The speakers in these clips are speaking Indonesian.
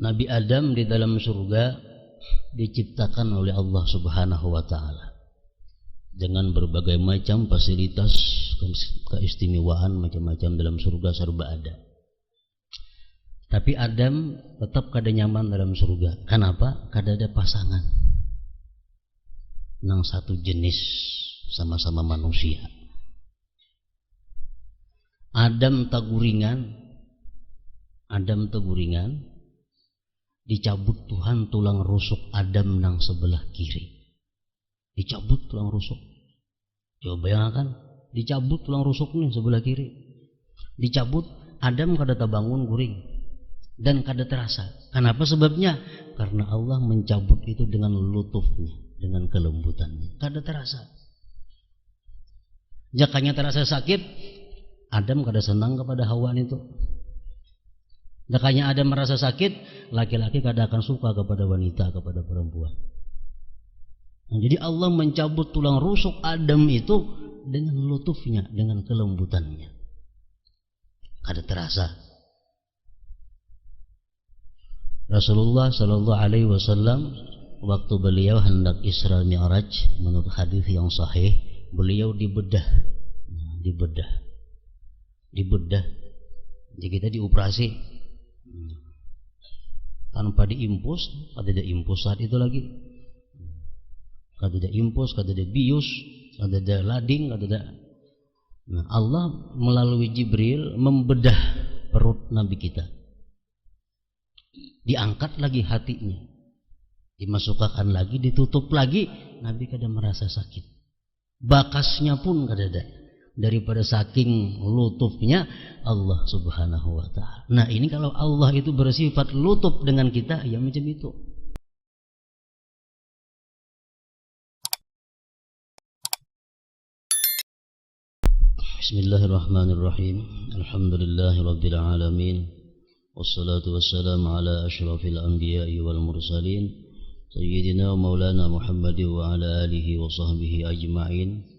Nabi Adam di dalam surga diciptakan oleh Allah Subhanahu wa taala dengan berbagai macam fasilitas keistimewaan, macam-macam dalam surga serba ada. Tapi Adam tetap kada nyaman dalam surga. Kenapa? Kada ada pasangan nang satu jenis, sama-sama manusia. Adam taguringan, dicabut Tuhan tulang rusuk Adam nang sebelah kiri. Dicabut tulang rusuk. Coba bayangkan, dicabut tulang rusuk nih sebelah kiri. Dicabut, Adam kada terbangun guring dan kada terasa. Kenapa sebabnya? Karena Allah mencabut itu dengan lutufnya, dengan kelembutannya. Kada terasa. Jakanya terasa sakit, Adam kada senang kepada Hawa itu. Jakanya Adam merasa sakit, laki-laki kada akan suka kepada wanita, kepada perempuan. Nah, jadi Allah mencabut tulang rusuk Adam itu dengan lutufnya, dengan kelembutannya. Kada terasa. Rasulullah Shallallahu Alaihi Wasallam waktu beliau hendak Isra Mi'raj, menurut hadis yang sahih, beliau dibedah. Jadi kita dioperasi tanpa diimpus, kada ada impus saat itu lagi, kada ada impus, kada ada bius, kada ada lading, kada ada. Nah, Allah melalui Jibril membedah perut Nabi kita. Diangkat lagi hatinya, dimasukkan lagi, ditutup lagi, Nabi kada merasa sakit. Bakasnya pun kada ada. Daripada saking lutufnya Allah Subhanahu wa ta'ala. Nah, ini kalau Allah itu bersifat lutuf dengan kita, ya macam itu. Bismillahirrahmanirrahim. Alhamdulillahirabbil alamin. Wassalatu wassalamu ala asyrafil anbiya'i wal mursalin sayyidina wa maulana Muhammad wa ala alihi wa sahbihi ajma'in.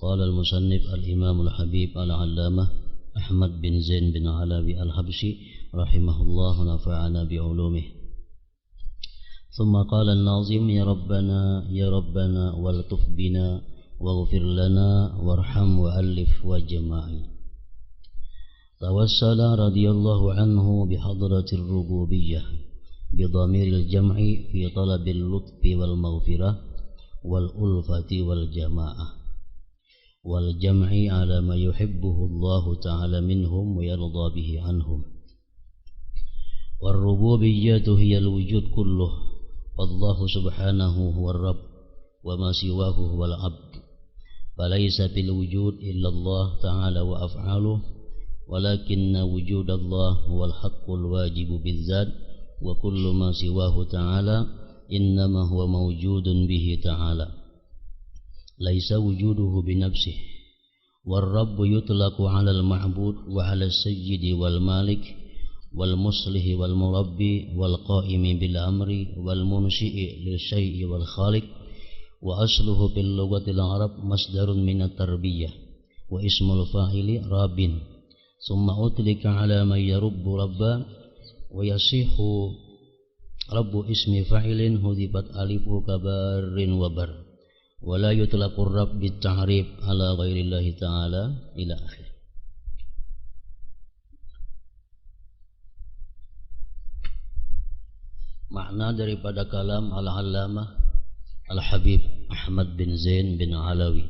Qala al-musannif al-imam al-habib al-allamah Ahmad bin Zain bin Alawi al-Habsyi rahimahullah wa nafa'ana bi'ulumih. Thumma qala an-nazim ya rabbana waltuf bina waghfir lana warham wa alif wa jama'i. توسل رضي الله عنه بحضرة الربوبية بضمير الجمع في طلب اللطف والمغفرة والألفة والجماعة والجمع على ما يحبه الله تعالى منهم ويرضى به عنهم. والربوبية هي الوجود كله، فالله سبحانه هو الرب وما سواه هو العبد، فليس في الوجود إلا الله تعالى وأفعاله، ولكن وجود الله هو الحق الواجب بالذات، وكل ما سواه تعالى إنما هو موجود به تعالى، ليس وجوده بنفسه. والرب يطلق على المعبود وعلى السيد والمالك والمصلح والمربي والقائم بالأمر والمنشئ للشيء والخالق. وأصله في اللغة العرب مصدر من التربية، واسم الفاعل راب، ثم أطلق على من يرب ربا، ويصح رب اسم فاعل حذفت ألف كبار وبر، ولا يطلق الرب بالتعريف على غير الله تعالى إلى آخره. Makna daripada kalam al-allamah al-habib Ahmad bin Zain bin Alawi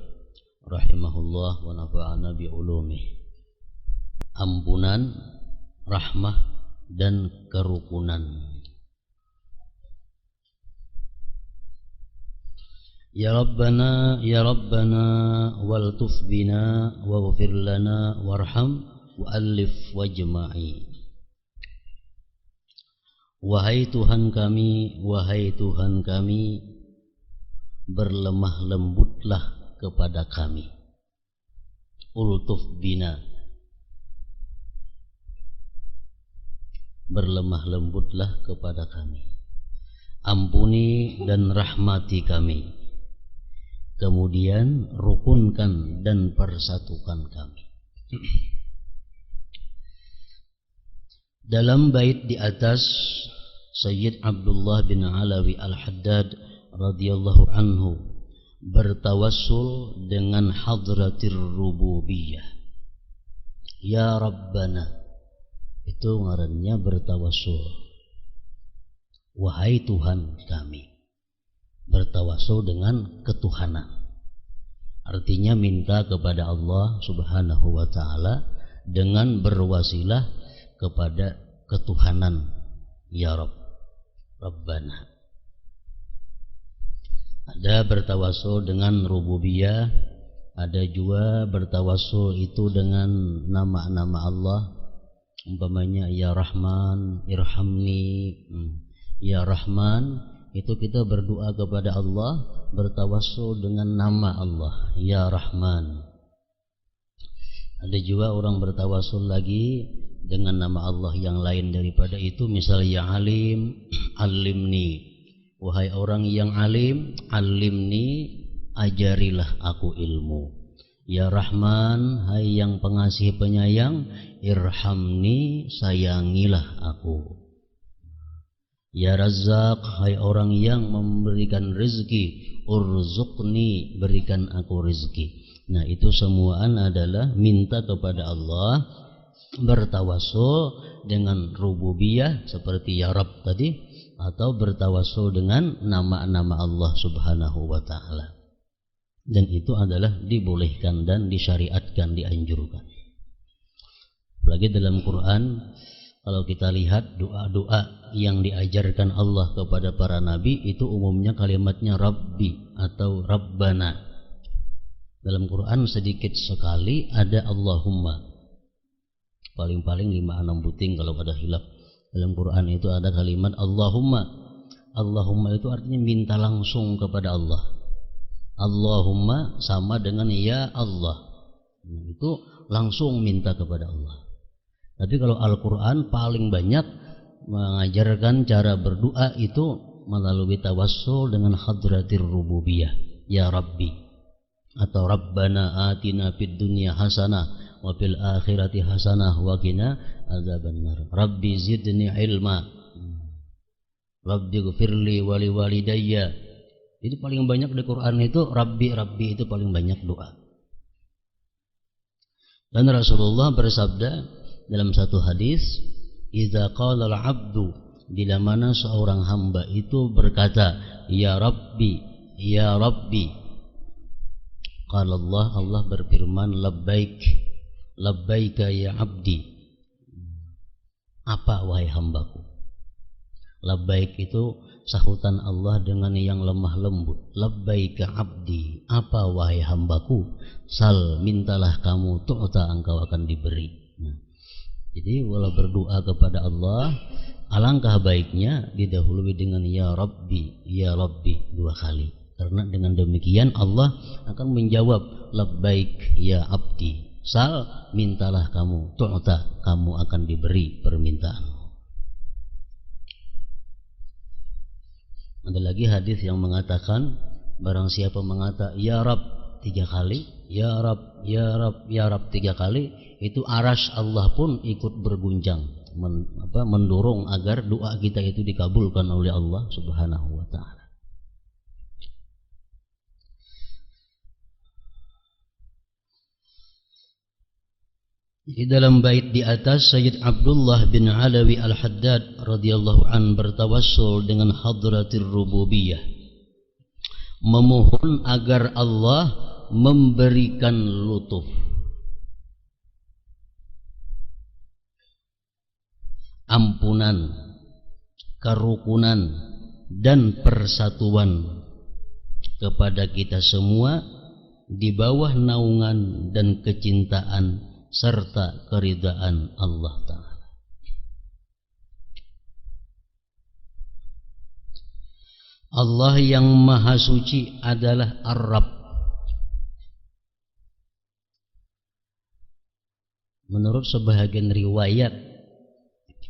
rahimahullah wa nafa'ana bi'ulumih. Ampunan, rahmah, dan kerukunan. Ya Rabbana waltuf bina waghfir lana warham wa alif wajma'i. Wahai Tuhan kami, berlemah lembutlah kepada kami. Ultuf bina, berlemah lembutlah kepada kami. Ampuni dan rahmati kami. Kemudian rukunkan dan persatukan kami. Dalam bait di atas Sayyid Abdullah bin Alawi Al-Haddad radhiyallahu anhu bertawassul dengan hadratir rububiyah. Ya Rabbana, itu ngarannya bertawassul. Wahai Tuhan kami, bertawassul dengan ketuhanan. Artinya minta kepada Allah Subhanahu wa ta'ala dengan berwasilah kepada ketuhanan. Ya Rabb, Rabbana. Ada bertawassul dengan rububiyah, ada juga bertawassul itu dengan nama-nama Allah. Umpamanya ya Rahman, irhamni. Ya Rahman, itu kita berdoa kepada Allah, bertawassul dengan nama Allah, ya Rahman. Ada juga orang bertawassul lagi dengan nama Allah yang lain daripada itu, misalnya ya Alim, alimni. Wahai orang yang alim, alimni, ajarilah aku ilmu. Ya Rahman, hai yang pengasih penyayang, irhamni, sayangilah aku. Ya Razzaq, hai orang yang memberikan rezeki, urzuqni, berikan aku rezeki. Nah, itu semuaan adalah minta kepada Allah, bertawassul dengan rububiyah seperti ya Rabb tadi, atau bertawassul dengan nama-nama Allah Subhanahu wa ta'ala. Dan itu adalah dibolehkan dan disyariatkan, dianjurkan. Apalagi dalam Quran, kalau kita lihat doa-doa yang diajarkan Allah kepada para nabi, itu umumnya kalimatnya Rabbi atau Rabbana. Dalam Quran sedikit sekali ada Allahumma. Paling-paling 5-6 buting kalau ada hilaf. Dalam Quran itu ada kalimat Allahumma. Allahumma itu artinya minta langsung kepada Allah. Allahumma sama dengan ya Allah. Itu langsung minta kepada Allah. Tapi kalau Al-Quran paling banyak mengajarkan cara berdoa itu melalui tawassul dengan hadratir rububiyah. Ya Rabbi. Atau Rabbana atina fid dunya hasanah wa fil akhirati hasanah wa qina adzabannar. Rabbi zidni ilma. Rabbi ghfirli wa liwalidayya. Jadi paling banyak di Quran itu Rabbi, Rabbi itu paling banyak doa. Dan Rasulullah bersabda dalam satu hadis, idza qala al-'abdu, bila mana seorang hamba itu berkata ya Rabbi, ya Rabbi, qala Allah berfirman labbaik, labbaika ya abdi. Apa wahai hambaku? Labbaik itu sahutan Allah dengan yang lemah lembut. Labbaika abdi, apa wahai hambaku? Sal, mintalah kamu, tu'ta, engkau akan diberi. Jadi walau berdoa kepada Allah, alangkah baiknya didahului dengan ya Rabbi, ya Rabbi 2 kali. Karena dengan demikian Allah akan menjawab labbaik ya abdi. Sal, mintalah kamu, tu'ta, kamu akan diberi permintaanmu. Ada lagi hadis yang mengatakan barang siapa mengata ya Rabb 3 kali, ya Rabb, ya Rabb, ya Rabb 3 kali, itu arasy Allah pun ikut berguncang, mendorong agar doa kita itu dikabulkan oleh Allah Subhanahu wa ta'ala. Di dalam bait di atas, Sayyid Abdullah bin Alawi Al-Haddad radhiyallahu an bertawassul dengan hadratir rububiyah, memohon agar Allah memberikan lutuf, ampunan, kerukunan dan persatuan kepada kita semua di bawah naungan dan kecintaan serta keridaan Allah Ta'ala. Allah yang maha suci adalah Ar-Rabb. Menurut sebahagian riwayat,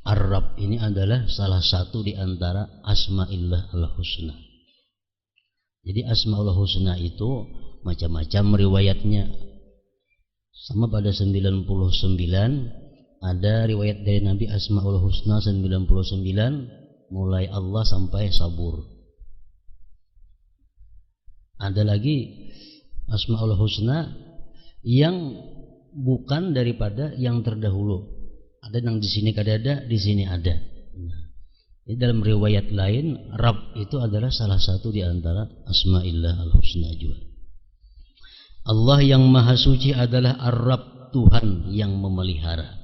Ar-Rabb ini adalah salah satu di antara Asma'illah al-Husna. Jadi Asma'ul Husna itu macam-macam riwayatnya. Sama pada 99 ada riwayat dari Nabi Asma'ul Husna 99, mulai Allah sampai sabur. Ada lagi Asmaul Husna yang bukan daripada yang terdahulu. Ada yang di sini ada, di sini ada. Di dalam riwayat lain, Rabb itu adalah salah satu di antara Asma'illah al-Husna juga. Allah yang Maha Suci adalah Ar-Rabb, Tuhan yang memelihara.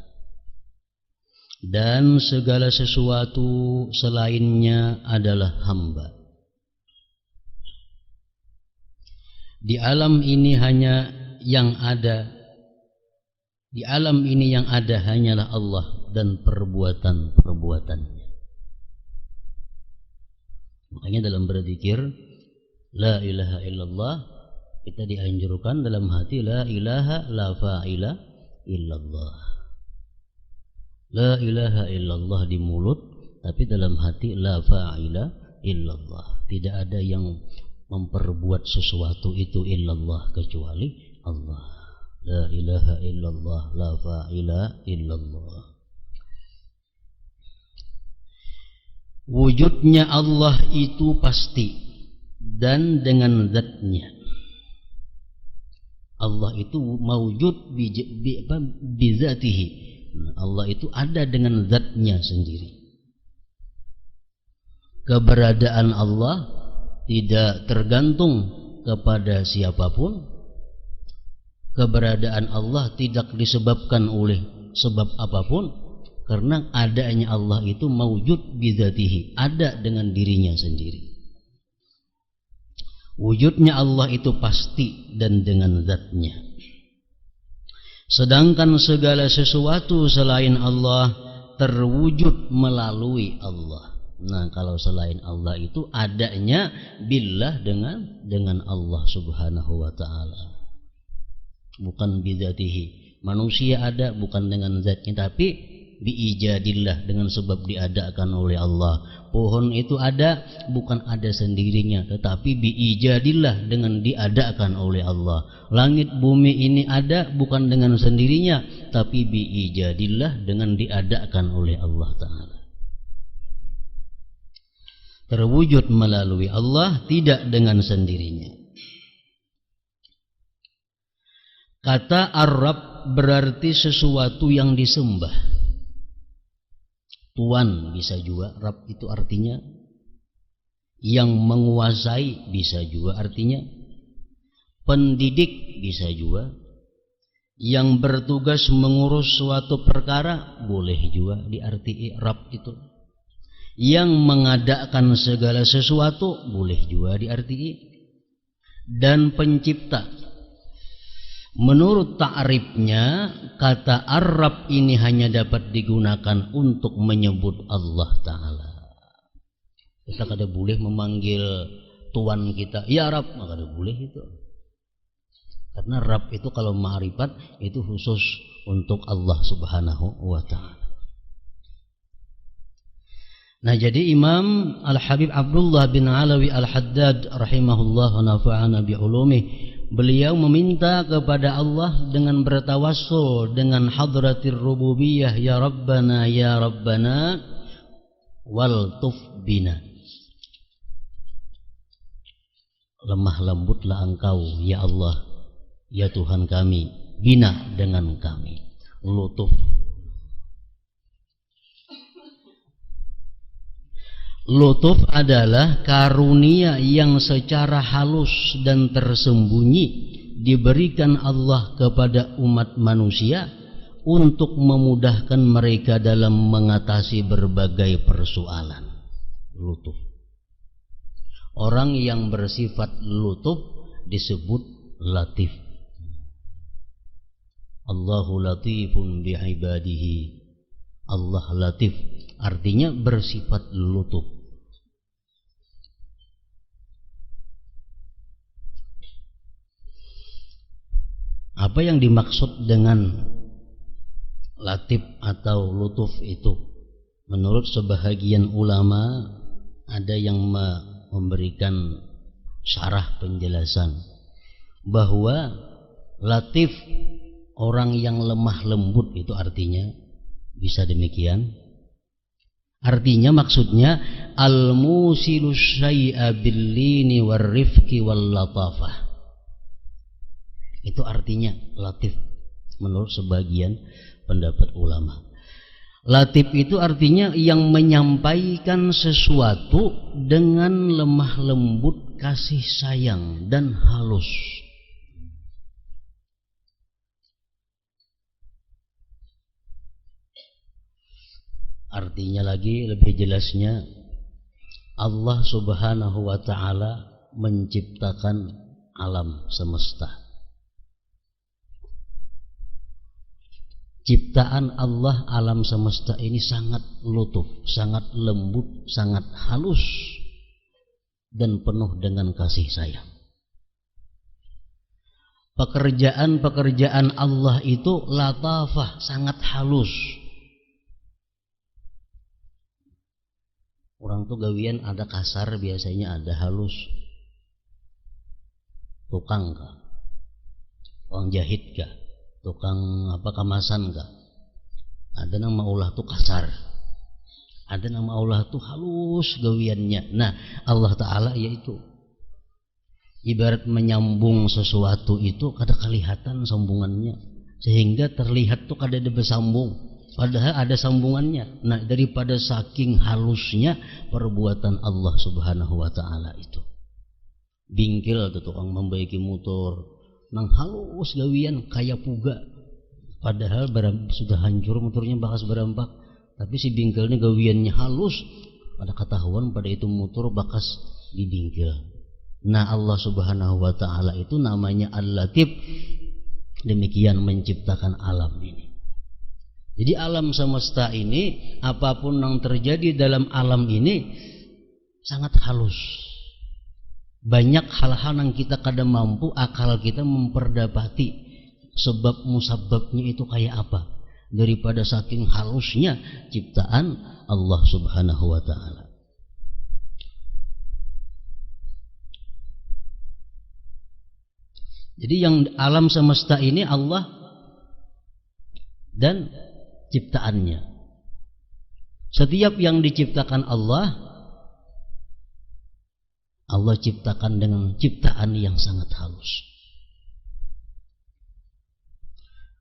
Dan segala sesuatu selainnya adalah hamba. Di alam ini hanya yang ada, di alam ini yang ada hanyalah Allah dan perbuatan-perbuatannya. Makanya dalam berzikir la ilaha illallah kita dianjurkan dalam hati la ilaha la fa'ila illallah. La ilaha illallah di mulut, tapi dalam hati la fa'ila illallah. Tidak ada yang memperbuat sesuatu itu illallah kecuali Allah. La ilaha illallah la fa'ila illallah. Wujudnya Allah itu pasti dan dengan zatnya. Allah itu mawjud bi zatihi. Allah itu ada dengan zatnya sendiri. Keberadaan Allah tidak tergantung kepada siapapun. Keberadaan Allah tidak disebabkan oleh sebab apapun, karena adanya Allah itu mawjud bidzatihi, ada dengan dirinya sendiri. Wujudnya Allah itu pasti dan dengan zatnya. Sedangkan segala sesuatu selain Allah terwujud melalui Allah. Nah, kalau selain Allah itu adanya billah dengan Allah Subhanahu wa taala. Bukan bidzatihi. Manusia ada bukan dengan zatnya, tapi biijadillah, dengan sebab diadakan oleh Allah. Pohon itu ada bukan ada sendirinya, tetapi biijadillah, dengan diadakan oleh Allah. Langit bumi ini ada bukan dengan sendirinya, tapi biijadillah, dengan diadakan oleh Allah Ta'ala. Terwujud melalui Allah, tidak dengan sendirinya. Kata Ar-Rabb berarti sesuatu yang disembah. Tuan bisa juga, Rabb itu artinya yang menguasai, bisa juga artinya pendidik, bisa juga yang bertugas mengurus suatu perkara, boleh juga diarti Rabb itu. Yang mengadakan segala sesuatu, boleh juga diarti. Dan pencipta. Menurut ta'rifnya, kata Ar-Rabb ini hanya dapat digunakan untuk menyebut Allah Ta'ala. Kita kada boleh memanggil Tuhan kita, ya Rabb, maka kada boleh itu. Karena Rabb itu kalau ma'rifat itu khusus untuk Allah Subhanahu wa Ta'ala. Nah, jadi Imam Al-Habib Abdullah bin Alawi Al-Haddad rahimahullah wa nafa'ana bi'ulumih, beliau meminta kepada Allah dengan bertawassul dengan hadratir rububiyah, ya Rabbana wal tuf bina. Lemah lembutlah Engkau ya Allah, ya Tuhan kami, bina dengan kami, lutuf. Lutuf adalah karunia yang secara halus dan tersembunyi diberikan Allah kepada umat manusia untuk memudahkan mereka dalam mengatasi berbagai persoalan. Lutuf. Orang yang bersifat lutuf disebut latif. Allahu latifun bi'ibadihi. Allah latif artinya bersifat lutuf. Apa yang dimaksud dengan latif atau lutuf itu? Menurut sebahagian ulama, ada yang memberikan syarah penjelasan bahwa latif, orang yang lemah lembut, itu artinya bisa demikian. Artinya maksudnya al-musilu syai'a bil-lini war-rifqi wal-latafah. Itu artinya latif menurut sebagian pendapat ulama. Latif itu artinya yang menyampaikan sesuatu dengan lemah lembut, kasih sayang dan halus. Artinya lagi lebih jelasnya, Allah Subhanahu wa ta'ala menciptakan alam semesta. Ciptaan Allah alam semesta ini sangat lutuf, sangat lembut, sangat halus dan penuh dengan kasih sayang. Pekerjaan-pekerjaan Allah itu latafah, sangat halus. Orang tuh gawian ada kasar, biasanya ada halus. Tukang kah? Tukang jahit kah? Tukang kemasan kah? Ada nama Allah tuh kasar. Ada nama Allah tuh halus gawiannya. Nah, Allah Ta'ala yaitu ibarat menyambung sesuatu itu kada kelihatan sambungannya, sehingga terlihat tuh kada ada bersambung. Padahal ada sambungannya. Nah, daripada saking halusnya perbuatan Allah Subhanahu wa ta'ala itu. Bingkil tuh tukang membaiki motor, nang halus gawian kayak puga. Padahal sudah hancur motornya, bakas berampak. Tapi si bingkilnya gawiannya halus. Pada ketahuan pada itu motor bakas dibingkil. Nah, Allah Subhanahu wa ta'ala itu namanya Al-Latif. Demikian menciptakan alam ini. Jadi alam semesta ini, apapun yang terjadi dalam alam ini sangat halus. Banyak hal-hal yang kita kadang mampu akal kita memperdapati sebab musababnya itu kayak apa. Daripada saking halusnya ciptaan Allah Subhanahu wa ta'ala. Jadi yang alam semesta ini Allah dan ciptaannya. Setiap yang diciptakan Allah ciptakan dengan ciptaan yang sangat halus.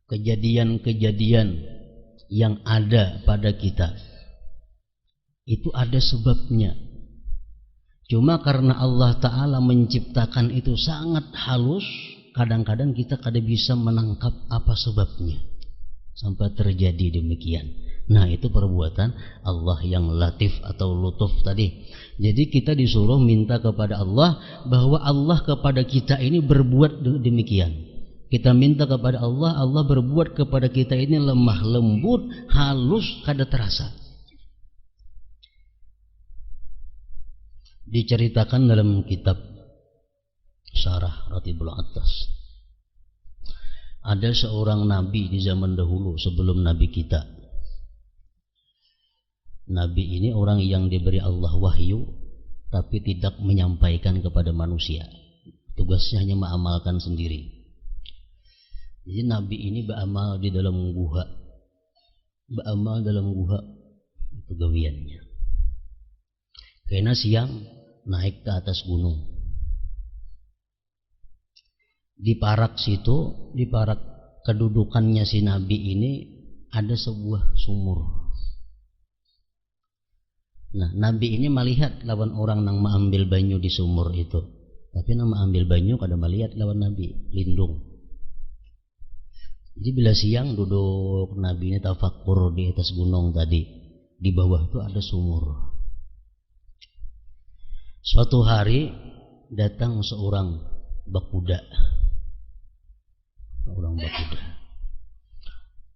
Kejadian-kejadian yang ada pada kita itu ada sebabnya. Cuma karena Allah Ta'ala menciptakan itu sangat halus, kadang-kadang kita kada bisa menangkap apa sebabnya sampai terjadi demikian. Nah, itu perbuatan Allah yang latif atau lutuf tadi. Jadi kita disuruh minta kepada Allah bahwa Allah kepada kita ini berbuat demikian. Kita minta kepada Allah, Allah berbuat kepada kita ini lemah lembut, halus, kada terasa. Diceritakan dalam kitab Syarah Ratibul Attas. Ada seorang nabi di zaman dahulu sebelum nabi kita. Nabi ini orang yang diberi Allah wahyu tapi tidak menyampaikan kepada manusia. Tugasnya hanya mengamalkan sendiri. Jadi nabi ini beramal di dalam guha. Beramal dalam guha itu gawiannya. Karena siang naik ke atas gunung. Di parak situ, di parak kedudukannya si nabi ini ada sebuah sumur. Nah, nabi ini melihat lawan orang yang mengambil banyu di sumur itu. Tapi yang mengambil banyu kada melihat lawan nabi, lindung. Jadi bila siang duduk nabi ini tafakkur di atas gunung tadi. Di bawah itu ada sumur. Suatu hari datang seorang bakuda. Orang bakuda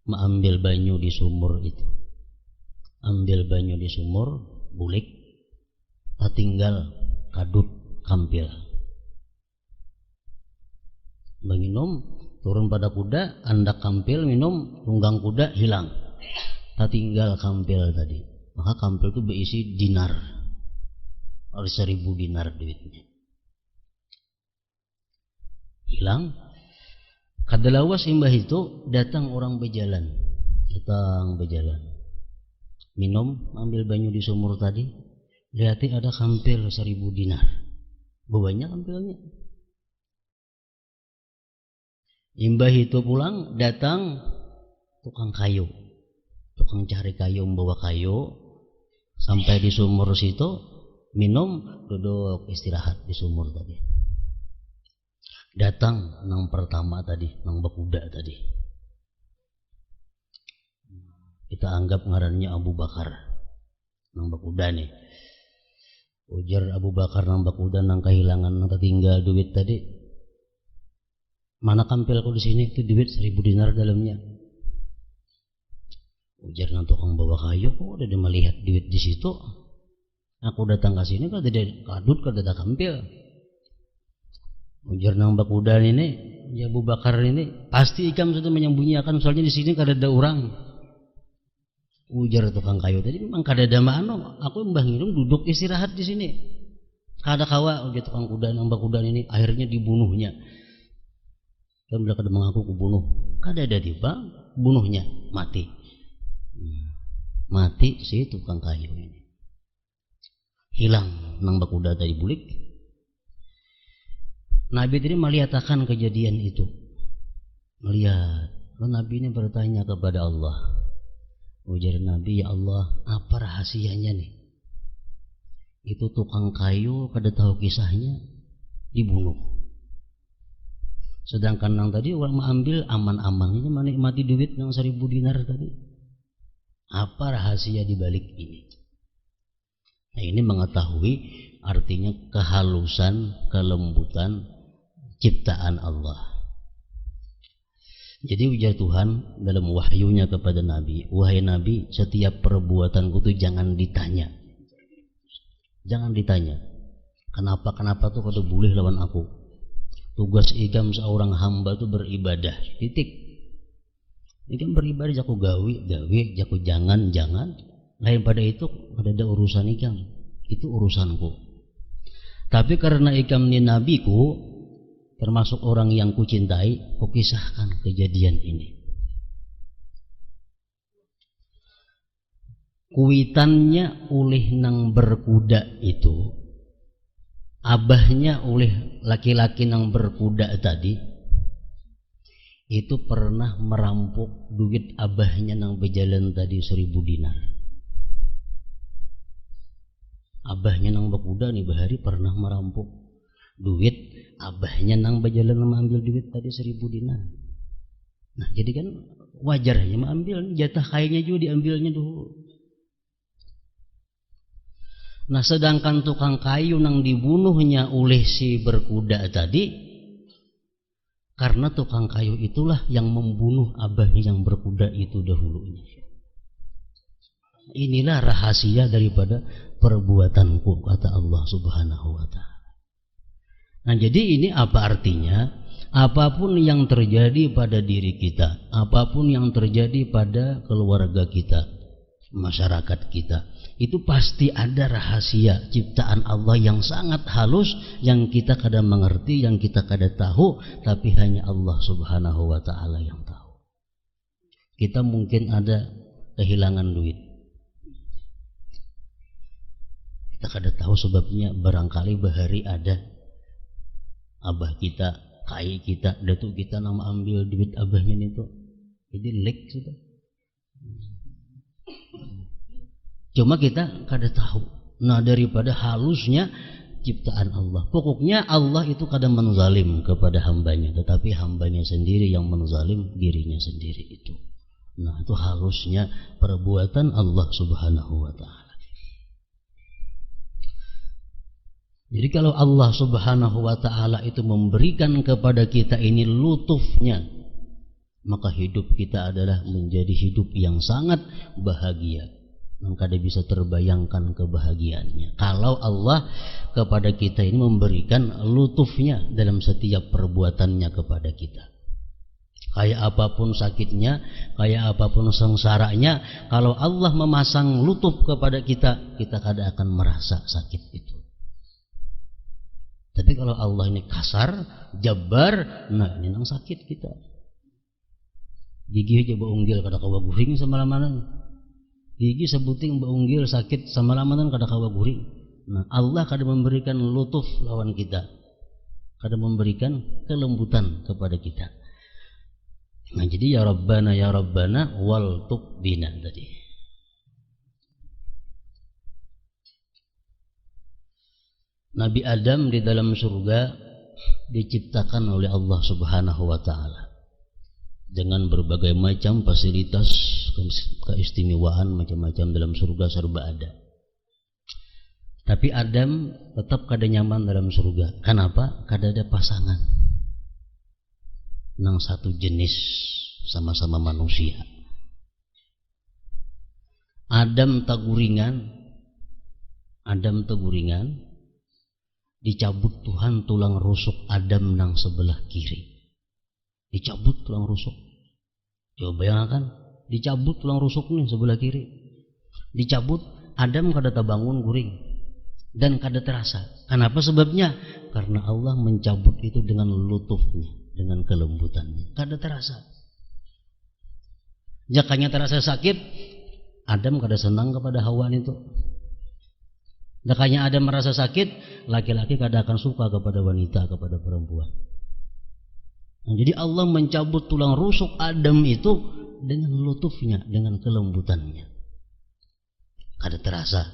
mengambil banyu di sumur itu. Ambil banyu di sumur, bulik, tinggal kadut kampil. Minum, turun pada kuda, andak kampil, minum, tunggang kuda, hilang. Tinggal kampil tadi. Maka kampil itu berisi dinar. Ada 1000 dinar duitnya. Hilang. Kadalawas imbah itu datang orang berjalan. minum, ambil banyu di sumur tadi, lihatin ada kampil 1000 dinar. Bawanya kampilnya. Imbah itu pulang, datang tukang kayu. Tukang cari kayu, membawa kayu. Sampai di sumur situ, minum, duduk istirahat di sumur tadi. Datang nang pertama tadi, nang bakuda tadi. Kita anggap ngarannya Abu Bakar. Nang bakuda nih. Ujar Abu Bakar nang bakuda nang kehilangan nang tertinggal duit tadi. Mana kampilku di sini, itu duit 1000 dinar dalamnya. Ujar nang tukang bawa kayu, kok udah dia melihat duit di situ. Aku datang ke sini kalau tidak kadut, kalau tidak kampil. Ujar nang bakuda ini, ya Abu Bakar ini pasti ikam sudah menyembunyikan, soalnya di sini kada ada orang. Ujar tukang kayu tadi, memang kada ada mana. Aku mbah ngirum duduk istirahat di sini. Kada kawa, ujar tukang kuda nang bakuda ini, akhirnya dibunuhnya. Kan bila kada mengaku kubunuh, kada ada tiba, bunuhnya mati. Mati si tukang kayu ini. Hilang nang bakuda tadi bulik. Nabi tadi melihatkan kejadian itu. Melihat. Lalu Nabi ini bertanya kepada Allah. Ujar Nabi, ya Allah, apa rahasianya nih? Itu tukang kayu kada tahu kisahnya dibunuh. Sedangkan nang tadi orang mengambil aman-aman ini menikmati duit yang 1000 dinar tadi. Apa rahasia di balik ini? Nah, ini mengetahui artinya kehalusan, kelembutan ciptaan Allah. Jadi ujar Tuhan dalam wahyunya kepada Nabi, wahai Nabi, setiap perbuatanku itu jangan ditanya. Jangan ditanya. Kenapa tuh kada boleh lawan aku? Tugas ikam seorang hamba itu beribadah. Titik. Ikam beribadah jaku gawe, jaku jangan. Lain pada itu ada urusan ikam. Itu urusanku. Tapi karena ikam ini nabiku, termasuk orang yang kucintai, kukisahkan kejadian ini. Kuitannya oleh nang berkuda itu, abahnya oleh laki-laki nang berkuda tadi, itu pernah merampok duit abahnya nang berjalan tadi 1000 dinar. Abahnya nang berkuda nih bahari pernah merampok duit abahnya nang berjalan mengambil duit tadi 1000 dinar. Nah jadi kan wajarnya mengambil jatah kayaknya juga diambilnya dulu. Nah sedangkan tukang kayu nang dibunuhnya oleh si berkuda tadi, karena tukang kayu itulah yang membunuh abahnya yang berkuda itu dahulunya. Inilah rahasia daripada perbuatanku, kata Allah Subhanahu wa ta'ala. Nah jadi ini apa artinya? Apapun yang terjadi pada diri kita, apapun yang terjadi pada keluarga kita, masyarakat kita, itu pasti ada rahasia ciptaan Allah yang sangat halus, yang kita kadang mengerti, yang kita kadang tahu, tapi hanya Allah Subhanahu wa ta'ala yang tahu. Kita mungkin ada kehilangan duit, kita kadang tahu sebabnya, barangkali bahari ada abah kita, kai kita, datuk kita nama ambil duit abahnya itu, jadi lek sudah. Cuma kita kada tahu. Nah daripada halusnya ciptaan Allah. Pokoknya Allah itu kadang menzalim kepada hambanya, tetapi hambanya sendiri yang menzalim dirinya sendiri itu. Nah itu halusnya perbuatan Allah Subhanahu wa ta'ala. Jadi kalau Allah Subhanahu wa ta'ala itu memberikan kepada kita ini lutufnya, maka hidup kita adalah menjadi hidup yang sangat bahagia. Maka dia bisa terbayangkan kebahagiaannya kalau Allah kepada kita ini memberikan lutufnya dalam setiap perbuatannya kepada kita. Kayak apapun sakitnya, kayak apapun sengsaranya, kalau Allah memasang lutuf kepada kita, kita kada akan merasa sakit itu. Tapi kalau Allah ini kasar, jabar, nah ini nang sakit kita. Gigi coba unggil kada kawa guring semalaman. Gigi sebuting unggil sakit sama lamanan kada kawa guring. Nah, Allah kada memberikan lutuf lawan kita. Kada memberikan kelembutan kepada kita. Nah, jadi ya Rabbana wal tuqbina tadi. Nabi Adam di dalam surga diciptakan oleh Allah Subhanahu wa taala dengan berbagai macam fasilitas keistimewaan, macam-macam dalam surga serba ada. Tapi Adam tetap kada nyaman dalam surga. Kenapa? Kada ada pasangan nang satu jenis, sama-sama manusia. Adam taguringan, dicabut Tuhan tulang rusuk Adam nang sebelah kiri. Dicabut tulang rusuk. Coba bayangkan, dicabut tulang rusuk nih sebelah kiri. Dicabut, Adam kada terbangun guring dan kada terasa. Kenapa sebabnya? Karena Allah mencabut itu dengan lutufnya, dengan kelembutannya. Kada terasa. Jakanya terasa sakit, Adam kada senang kepada Hawa itu. Jakanya Adam merasa sakit, laki-laki kada akan suka kepada wanita, kepada perempuan. Nah, jadi Allah mencabut tulang rusuk Adam itu dengan lutufnya, dengan kelembutannya. Kada terasa.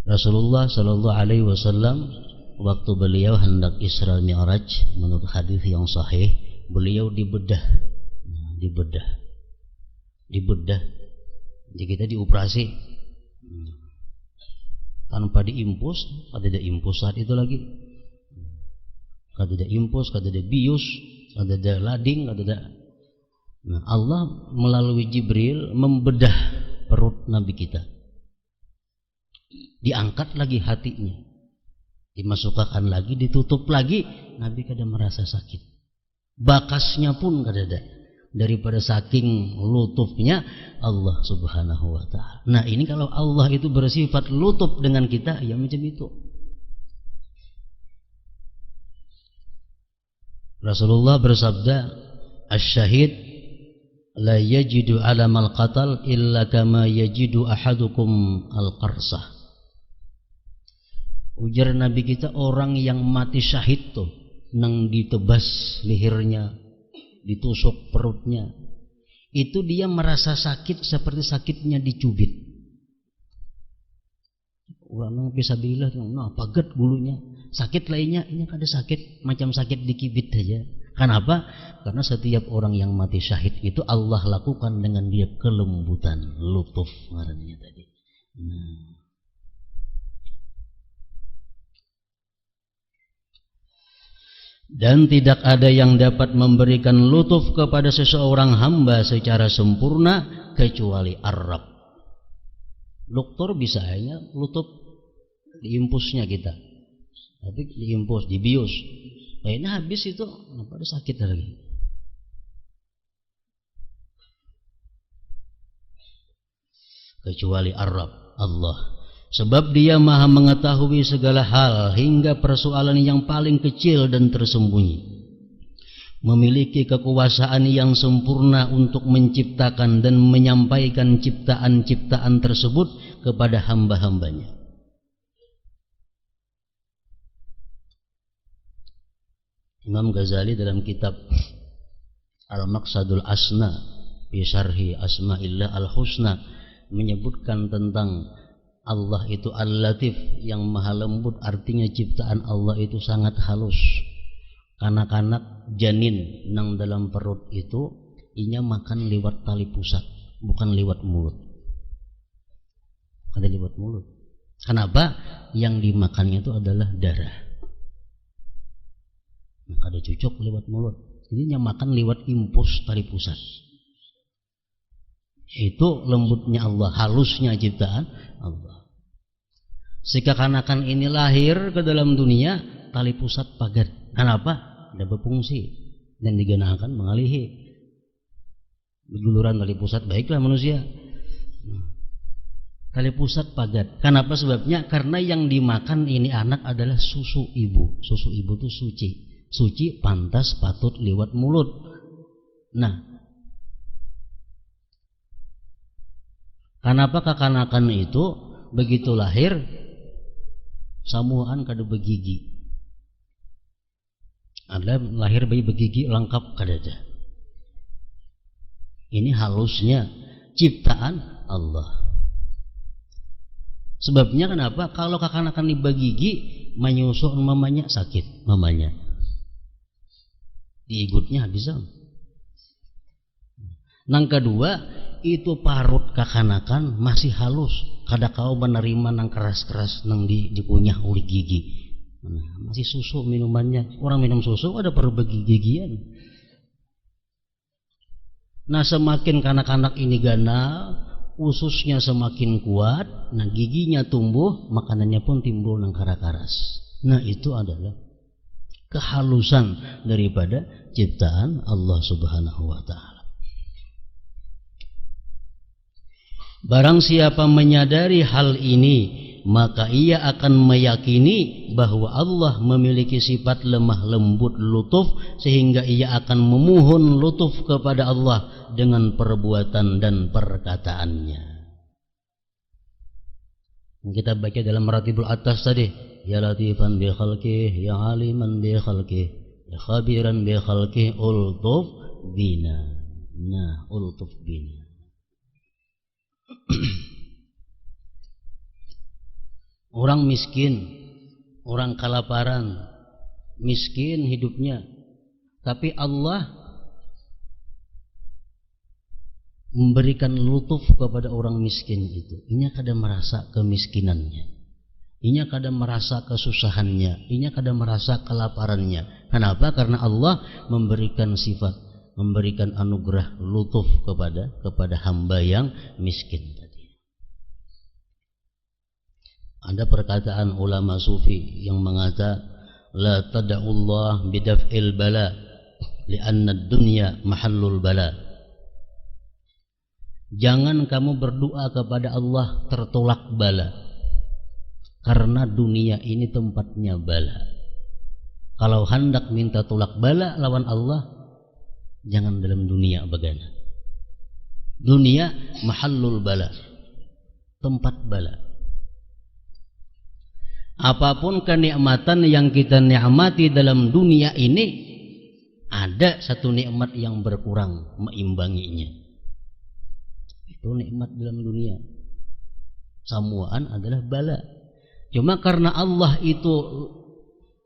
Rasulullah Shallallahu Alaihi Wasallam waktu beliau hendak Isra Mi'raj, menurut hadis yang sahih, beliau dibedah. Jadi kita dioperasi tanpa diimpus, kada ada impus saat itu lagi. Kada ada impus, kada ada bius, kada ada lading, kada ada. Nah, Allah melalui Jibril membedah perut Nabi kita. Diangkat lagi hatinya, dimasukkan lagi, ditutup lagi. Nabi kada merasa sakit. Bakasnya pun kada ada. Daripada saking lutufnya Allah Subhanahu wa ta'ala. Nah, ini kalau Allah itu bersifat lutuf dengan kita, ya macam itu. Rasulullah bersabda, "Asy-syahid la yajidu alamal qatal illa kama yajidu ahadukum al-qarsah." Ujar Nabi kita, orang yang mati syahid tuh nang ditebas lehernya, ditusuk perutnya, itu dia merasa sakit seperti sakitnya dicubit. Orang fisabilillah, nah paget gulunya, sakit lainnya, ini kada sakit, macam sakit dikibit aja. Kenapa? Karena setiap orang yang mati syahid itu Allah lakukan dengan dia kelembutan, lutuf ngarannya tadi. Nah. Dan tidak ada yang dapat memberikan lutuf kepada seseorang hamba secara sempurna kecuali Ar-Rabb. Dokter bisa hanya lutuf diimpusnya kita, tapi diimpus, dibius, kayaknya habis itu, pada sakit lagi. Kecuali Ar-Rabb, Allah. Sebab dia maha mengetahui segala hal hingga persoalan yang paling kecil dan tersembunyi. Memiliki kekuasaan yang sempurna untuk menciptakan dan menyampaikan ciptaan-ciptaan tersebut kepada hamba-hambanya. Imam Ghazali dalam kitab Al-Maqsadul Asna fi Syarhi Asma'illah Al-Husna menyebutkan tentang Allah itu Al-Latif, yang maha lembut. Artinya ciptaan Allah itu sangat halus. Kanak-kanak janin nang dalam perut itu inya makan lewat tali pusat, bukan lewat mulut. Ada lewat mulut. Kenapa? Yang dimakannya itu adalah darah. Ada cucuk lewat mulut. Jadi yang makan lewat impus tali pusat. Itu lembutnya Allah, halusnya ciptaan Allah. Jika kanakan ini lahir ke dalam dunia, tali pusat pagar. Kenapa? Ada berfungsi dan digunakan mengalihi guluran tali pusat. Baiklah manusia, tali pusat pagar. Kenapa sebabnya? Karena yang dimakan ini anak adalah susu ibu. Susu ibu itu suci. Suci, pantas, patut lewat mulut. Nah, Kenapa kekanakan itu begitu lahir samuan kada begigi. Ada lahir bayi begigi lengkap kadada. Ini halusnya ciptaan Allah. Sebabnya kenapa? Kalau kekanakan di begigi menyusu mamanya sakit mamanya. Diigutnya bisa. Nang kedua itu parut kekanakan masih halus. Kada kau menerima nang keras-keras nang dikunyah oleh gigi. Masih susu minumannya. Orang minum susu ada perlu gigian. Nah semakin kanak-kanak ini ganal, ususnya semakin kuat, nah giginya tumbuh, makanannya pun timbul nang karas. Nah itu adalah kehalusan daripada ciptaan Allah Subhanahu wa Ta'ala. Barang siapa menyadari hal ini, maka ia akan meyakini bahwa Allah memiliki sifat lemah lembut lutuf, sehingga ia akan memohon lutuf kepada Allah dengan perbuatan dan perkataannya. Kita baca dalam Maratibul Atas tadi, ya latifan bi khalqih, ya aliman bi khalqih, ya khabiran bi khalqih, ultuf bina. Nah, ultuf bina. Orang miskin, orang kelaparan, miskin hidupnya, tapi Allah memberikan lutuf kepada orang miskin itu. Inya kada merasa kemiskinannya, inya kada merasa kesusahannya, inya kada merasa kelaparannya. Kenapa? Karena Allah memberikan sifat, memberikan anugerah lutuf kepada hamba yang miskin tadi. Ada perkataan ulama sufi yang mengata, la tada'ullah bidaf'il bala li'anna ad-dunya mahallul bala. Jangan kamu berdoa kepada Allah tertolak bala, karena dunia ini tempatnya bala. Kalau hendak minta tolak bala lawan Allah, jangan dalam dunia bagana. Dunia mahallul bala, tempat bala. Apapun kenikmatan yang kita nikmati dalam dunia ini, ada satu nikmat yang berkurang meimbanginya. Itu nikmat dalam dunia. Samuaan adalah bala. Cuma karena Allah itu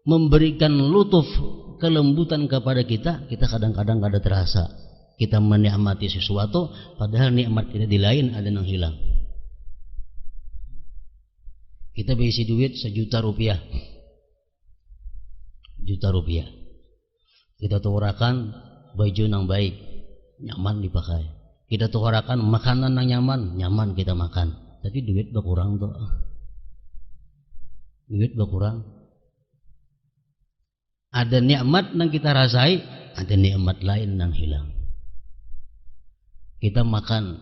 memberikan lutuf, kelembutan kepada kita, kita kadang-kadang kada terasa. Kita menikmati sesuatu, padahal nikmat kita di lain ada yang hilang. Kita berisi duit 1 juta rupiah, kita tukarakan baju yang baik, nyaman dipakai. Kita tukarakan makanan yang nyaman kita makan. Tapi duit berkurang tuh, duit berkurang. Ada nikmat yang kita rasai, ada nikmat lain yang hilang. Kita makan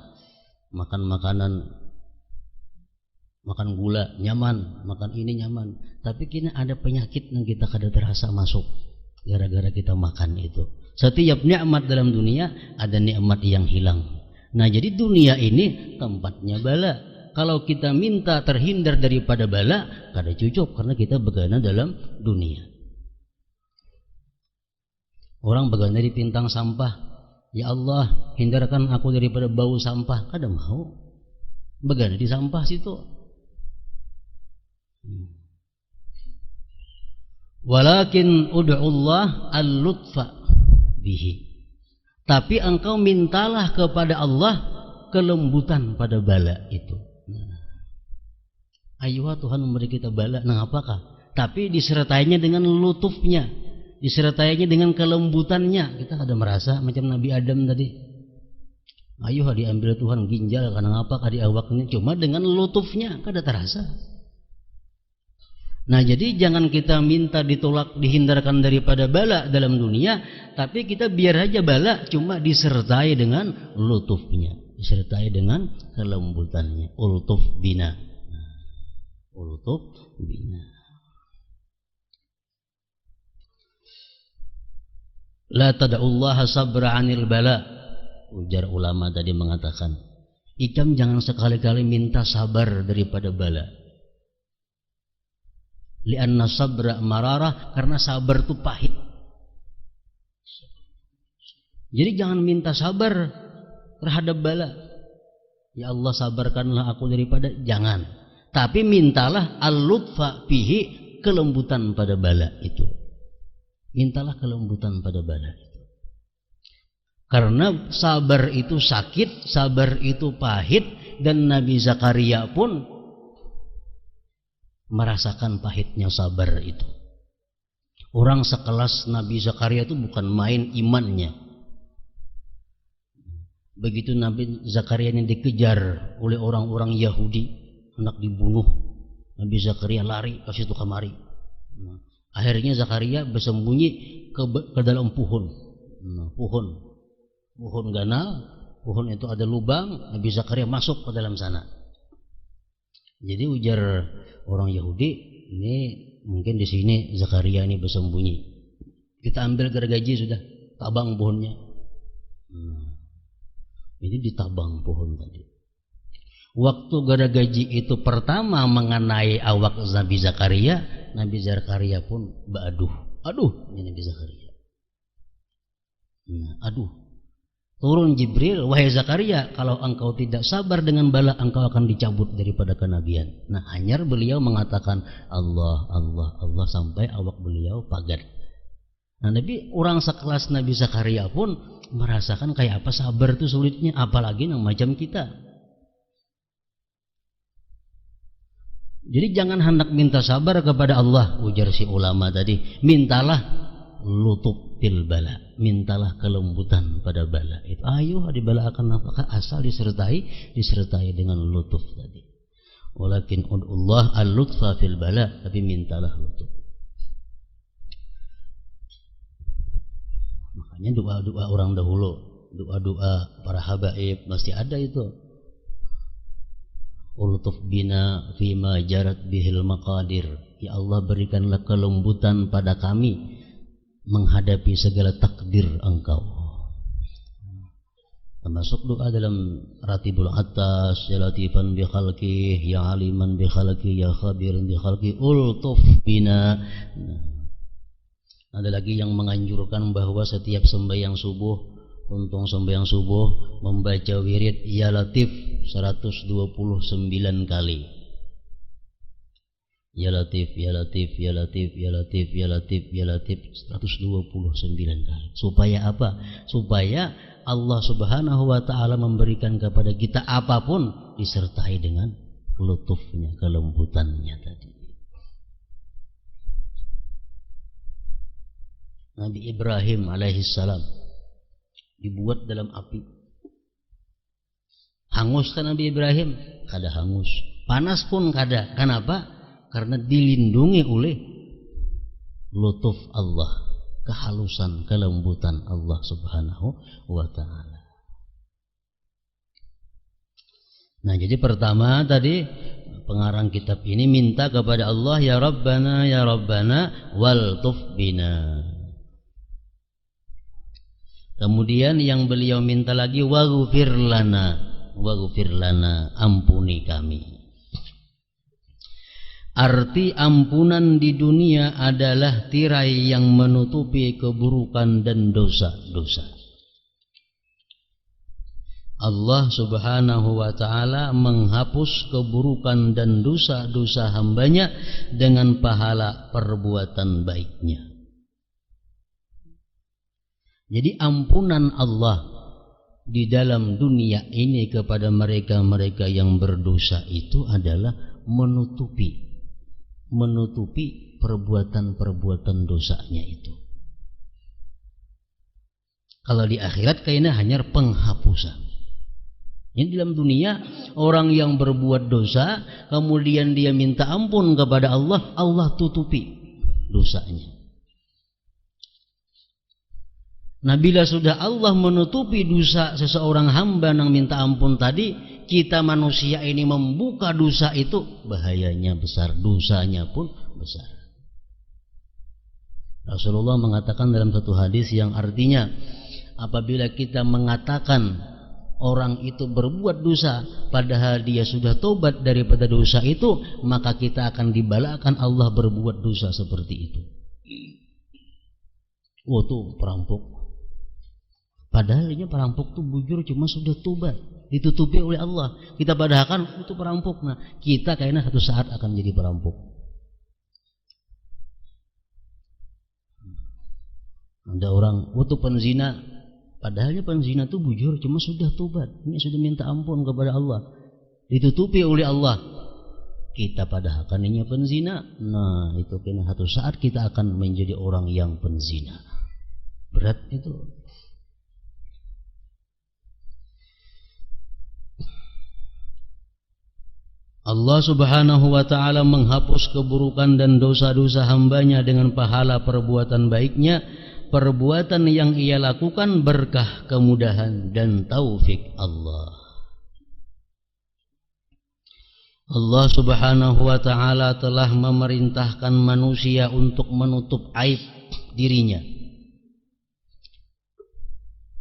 makanan, makan gula nyaman, makan ini nyaman, tapi kini ada penyakit yang kita kada terasa masuk gara-gara kita makan itu. Setiap nikmat dalam dunia ada nikmat yang hilang. Nah jadi dunia ini tempatnya bala. Kalau kita minta terhindar daripada bala, kada cukup karena kita begana dalam dunia. Orang begana di pintang sampah, ya Allah hindarkan aku daripada bau sampah, kada mau. Begana di sampah situ. Walakin ud'ullah al-lutfa bihi. Tapi engkau mintalah kepada Allah kelembutan pada bala itu. Ayuh Tuhan memberi kita bala, nah apakah? Tapi disertainya dengan lutufnya, disertainya dengan kelembutannya. Kita ada merasa macam Nabi Adam tadi. Ayuh diambil Tuhan ginjal karena apakah di awaknya, cuma dengan lutufnya kada terasa. Nah jadi jangan kita minta ditolak, dihindarkan daripada bala dalam dunia, tapi kita biar aja bala, cuma disertai dengan lutufnya, disertai dengan kelembutannya. Ultuf bina, ultuf bina. La tada'ullaha sabra anil bala. Ujar ulama tadi mengatakan, Ikam jangan sekali-kali minta sabar daripada bala. Li'anna sabra mararah, karena sabar itu pahit. Jadi jangan minta sabar terhadap bala. Ya Allah, sabarkanlah aku daripada, jangan. Tapi mintalah al-lutfa fihi, kelembutan pada bala itu. Mintalah kelembutan pada bala itu. Karena sabar itu sakit, sabar itu pahit, dan Nabi Zakaria pun merasakan pahitnya sabar itu. Orang sekelas Nabi Zakaria itu bukan main imannya. Begitu Nabi Zakaria ini dikejar oleh orang-orang Yahudi, hendak dibunuh, Nabi Zakaria lari ke situ kemari. Akhirnya Zakaria bersembunyi ke dalam pohon. Pohon ganal, pohon itu ada lubang, Nabi Zakaria masuk ke dalam sana. Jadi ujar orang Yahudi, ini mungkin di sini Zakaria ini bersembunyi. Kita ambil gergaji sudah, tabang pohonnya. Ini ditabang pohon tadi. Waktu gergaji itu pertama mengenai awak Nabi Zakaria pun aduh, ini Nabi Zakaria. Aduh. Turun Jibril, wahai Zakaria, kalau engkau tidak sabar dengan bala, engkau akan dicabut daripada kenabian. Nah, hanyar beliau mengatakan Allah, Allah, Allah, sampai awak beliau pagar. Nah, Nabi, orang sekelas Nabi Zakaria pun merasakan kayak apa sabar itu sulitnya, apalagi yang macam kita. Jadi jangan hendak minta sabar kepada Allah, ujar si ulama tadi. Mintalah lutuf fil bala, mintalah kelembutan pada bala. Itu ayo dibalakan apakah asal disertai dengan lutuf tadi. Walakin ud'ullah al-lutfa fil bala, tapi mintalah lutuf. Makanya doa-doa orang dahulu, doa-doa para habaib pasti ada itu. Ultuf bina fima jarat bihil maqadir. Ya Allah, berikanlah kelembutan pada kami menghadapi segala takdir engkau. Termasuk doa dalam Ratibul Atas, ya latifan bi khalqih, ya aliman bi khalqih, ya khabiran bi khalqih, ultuf bina. Ada lagi yang menganjurkan bahwa setiap sembahyang subuh, tuntung sembahyang subuh, membaca wirid ya latif 129 kali. Ya latif, ya latif, ya latif, ya latif, ya latif, ya latif 129 kali. Supaya apa? Supaya Allah Subhanahu wa ta'ala memberikan kepada kita apapun disertai dengan lutufnya, kelembutannya tadi. Nabi Ibrahim alaihissalam dibuat dalam api. Hangus kan Nabi Ibrahim? Kada hangus. Panas pun kada. Kenapa? Karena dilindungi oleh lutuf Allah, kehalusan, kelembutan Allah Subhanahu wa ta'ala. Nah, jadi pertama tadi pengarang kitab ini minta kepada Allah, ya Rabbana wal tuf bina. Kemudian yang beliau minta lagi, waghfir lana, ampuni kami. Arti ampunan di dunia adalah tirai yang menutupi keburukan dan dosa-dosa. Allah Subhanahu wa ta'ala menghapus keburukan dan dosa-dosa hambanya dengan pahala perbuatan baiknya. Jadi ampunan Allah di dalam dunia ini kepada mereka-mereka yang berdosa itu adalah menutupi perbuatan-perbuatan dosanya itu. Kalau di akhirat kayaknya hanya penghapusan. Ini dalam dunia orang yang berbuat dosa kemudian dia minta ampun kepada Allah, Allah tutupi dosanya. Nah, bila sudah Allah menutupi dosa seseorang hamba yang minta ampun tadi, kita manusia ini membuka dosa itu, bahayanya besar, dosanya pun besar. Rasulullah mengatakan dalam satu hadis yang artinya, apabila kita mengatakan orang itu berbuat dosa padahal dia sudah tobat daripada dosa itu, maka kita akan dibalakkan Allah berbuat dosa seperti itu. Oh tuh perampok. Padahal ini perampok tuh bujur cuma sudah tobat, ditutupi oleh Allah. Kita padahkan itu perampok. Nah, kita kayaknya satu saat akan jadi perampok. Ada orang waktu penzina, padahalnya penzina itu bujur cuma sudah tobat, ini sudah minta ampun kepada Allah, ditutupi oleh Allah. Kita padahalkan ini penzina. Nah itu kena satu saat kita akan menjadi orang yang penzina. Berat itu. Allah subhanahu wa ta'ala menghapus keburukan dan dosa-dosa hambanya dengan pahala perbuatan baiknya. Perbuatan yang ia lakukan berkah kemudahan dan taufik Allah. Allah subhanahu wa ta'ala telah memerintahkan manusia untuk menutup aib dirinya.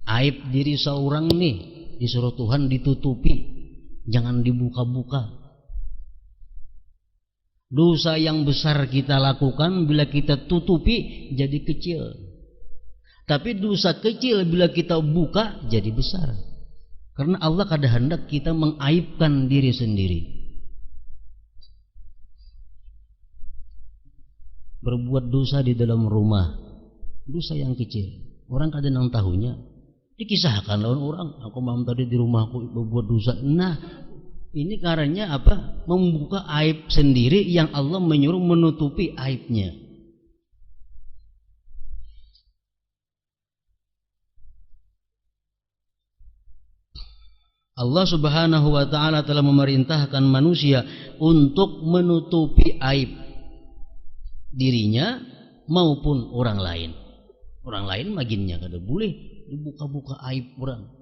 Aib diri seorang nih disuruh Tuhan ditutupi, jangan dibuka-buka. Dosa yang besar kita lakukan bila kita tutupi jadi kecil. Tapi dosa kecil bila kita buka jadi besar. Karena Allah kadang hendak kita mengaibkan diri sendiri. Berbuat dosa di dalam rumah, dosa yang kecil, orang kadang tahunya, dikisahkan lawan orang, aku malam tadi di rumahku berbuat dosa. Nah, ini karenanya apa? Membuka aib sendiri yang Allah menyuruh menutupi aibnya. Allah subhanahu wa ta'ala telah memerintahkan manusia untuk menutupi aib dirinya maupun orang lain. Orang lain maginnya kada boleh buka-buka aib orang.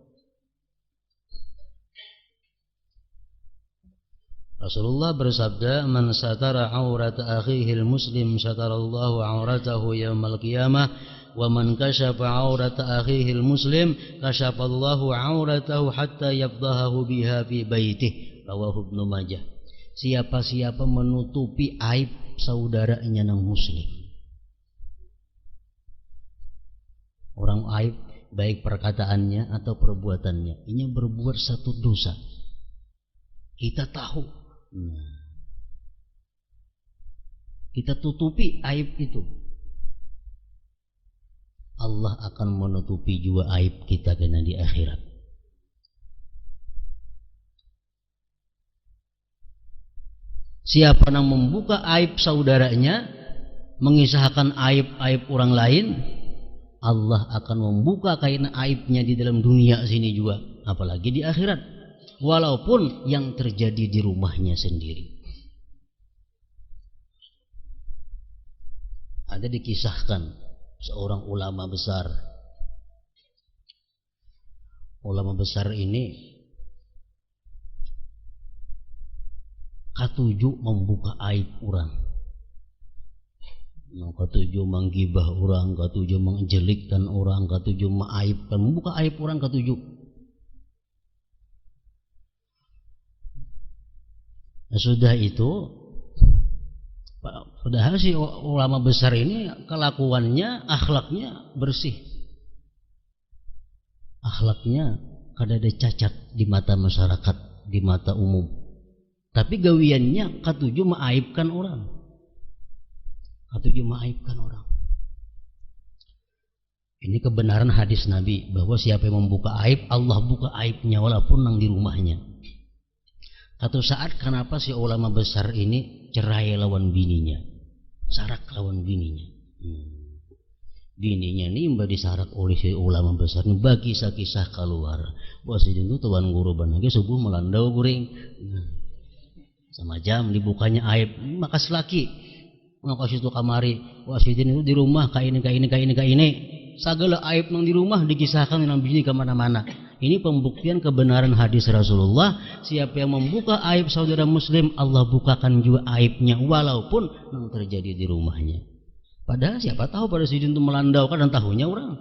Rasulullah bersabda, "Man satara aurata akhihi al-muslim satarallahu auratahu yaumal qiyamah." Wa man kashafa aurata akhihi al-muslim kashafallahu auratahu hatta yafdahahu biha fi baitih. Rawahu Ibnu Majah. Siapa-siapa menutupi aib saudaranya yang muslim. Orang aib baik perkataannya atau perbuatannya, ini berbuat satu dosa. Kita tahu. Kita tutupi aib itu. Allah akan menutupi juga aib kita kena di akhirat. Siapa yang membuka aib saudaranya, mengisahkan aib-aib orang lain, Allah akan membuka kain aibnya di dalam dunia sini juga, apalagi di akhirat. Walaupun yang terjadi di rumahnya sendiri. Ada dikisahkan seorang ulama besar. Ulama besar ini katuju membuka aib orang. Katuju menggibah orang, katuju menjelikkan orang, katuju mengaibkan, membuka aib orang katuju. Nah, sudah itu padahal si ulama besar ini kelakuannya, akhlaknya bersih. Akhlaknya kada ada cacat di mata masyarakat, di mata umum. Tapi gawiannya katuju mengaibkan orang. Katuju mengaibkan orang. Ini kebenaran hadis Nabi bahwa siapa yang membuka aib, Allah buka aibnya walaupun nang di rumahnya. Satu saat kenapa si ulama besar ini cerai lawan bininya, sarak lawan bininya. Bininya ini mbak disarak oleh si ulama besar ini, bagi kisah keluar. Bos itu tuan guru banagi subuh melandau guring. Sama jam dibukanya aib, maka selaki ngakasih itu kamari, wasidin itu di rumah kayak ini. Segala aib nang di rumah dikisahkan dengan bini kemana-mana. Ini pembuktian kebenaran hadis Rasulullah. Siapa yang membuka aib saudara muslim, Allah bukakan juga aibnya walaupun yang terjadi di rumahnya. Padahal siapa tahu pada sidin itu melandau, kan tahunya orang.